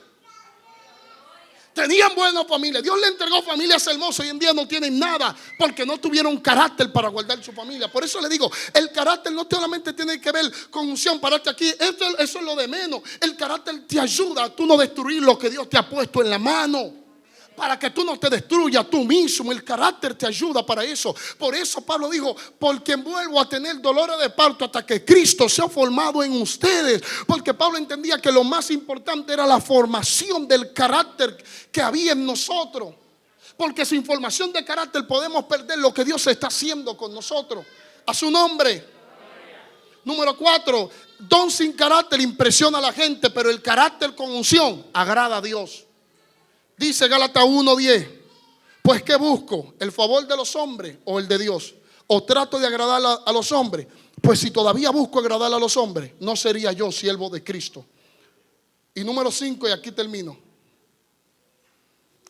Speaker 3: Tenían buena familia, Dios le entregó familias hermosas. Hoy en día no tienen nada porque no tuvieron carácter para guardar su familia. Por eso le digo, el carácter no solamente tiene que ver con unción. Pararte aquí, eso es lo de menos. El carácter te ayuda a tú no destruir lo que Dios te ha puesto en la mano, para que tú no te destruyas tú mismo. El carácter te ayuda para eso. Por eso Pablo dijo: porque vuelvo a tener dolores de parto hasta que Cristo sea formado en ustedes. Porque Pablo entendía que lo más importante era la formación del carácter que había en nosotros. Porque sin formación de carácter podemos perder lo que Dios está haciendo con nosotros. A su nombre. Número 4, don sin carácter impresiona a la gente, pero el carácter con unción agrada a Dios. Dice Gálatas 1:10: pues ¿qué busco? ¿El favor de los hombres o el de Dios? ¿O trato de agradar a los hombres? Pues si todavía busco agradar a los hombres, no sería yo siervo de Cristo. Y número 5, y aquí termino: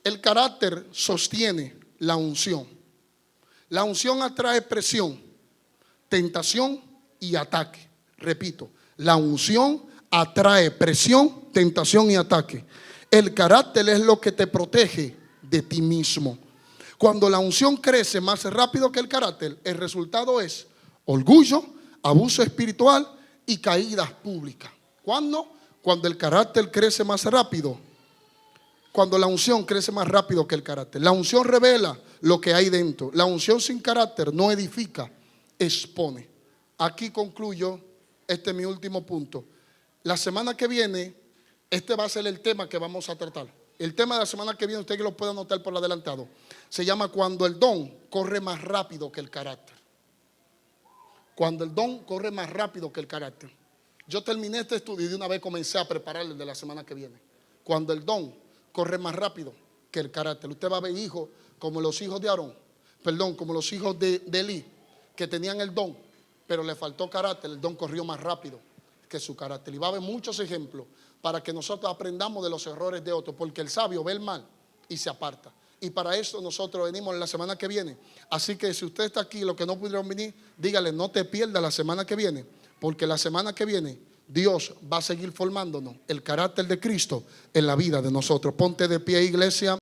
Speaker 3: el carácter sostiene la unción. La unción atrae presión, tentación y ataque. Repito, la unción atrae presión, tentación y ataque. El carácter es lo que te protege de ti mismo. Cuando la unción crece más rápido que el carácter, el resultado es orgullo, abuso espiritual y caídas públicas. ¿Cuándo? Cuando el carácter crece más rápido. Cuando la unción crece más rápido que el carácter. La unción revela lo que hay dentro. La unción sin carácter no edifica, expone. Aquí concluyo. Este es mi último punto. La semana que viene, este va a ser el tema que vamos a tratar. El tema de la semana que viene, usted que lo puede anotar por adelantado, se llama cuando el don corre más rápido que el carácter. Cuando el don corre más rápido que el carácter. Yo terminé este estudio y de una vez comencé a preparar el de la semana que viene. Cuando el don corre más rápido que el carácter. Usted va a ver hijos como los hijos de Aarón, como los hijos de Elí, que tenían el don, pero le faltó carácter. El don corrió más rápido que su carácter. Y va a haber muchos ejemplos para que nosotros aprendamos de los errores de otros, porque el sabio ve el mal y se aparta. Y para eso nosotros venimos la semana que viene. Así que si usted está aquí, los que no pudieron venir, dígale: no te pierdas la semana que viene, porque la semana que viene Dios va a seguir formándonos el carácter de Cristo en la vida de nosotros. Ponte de pie, iglesia.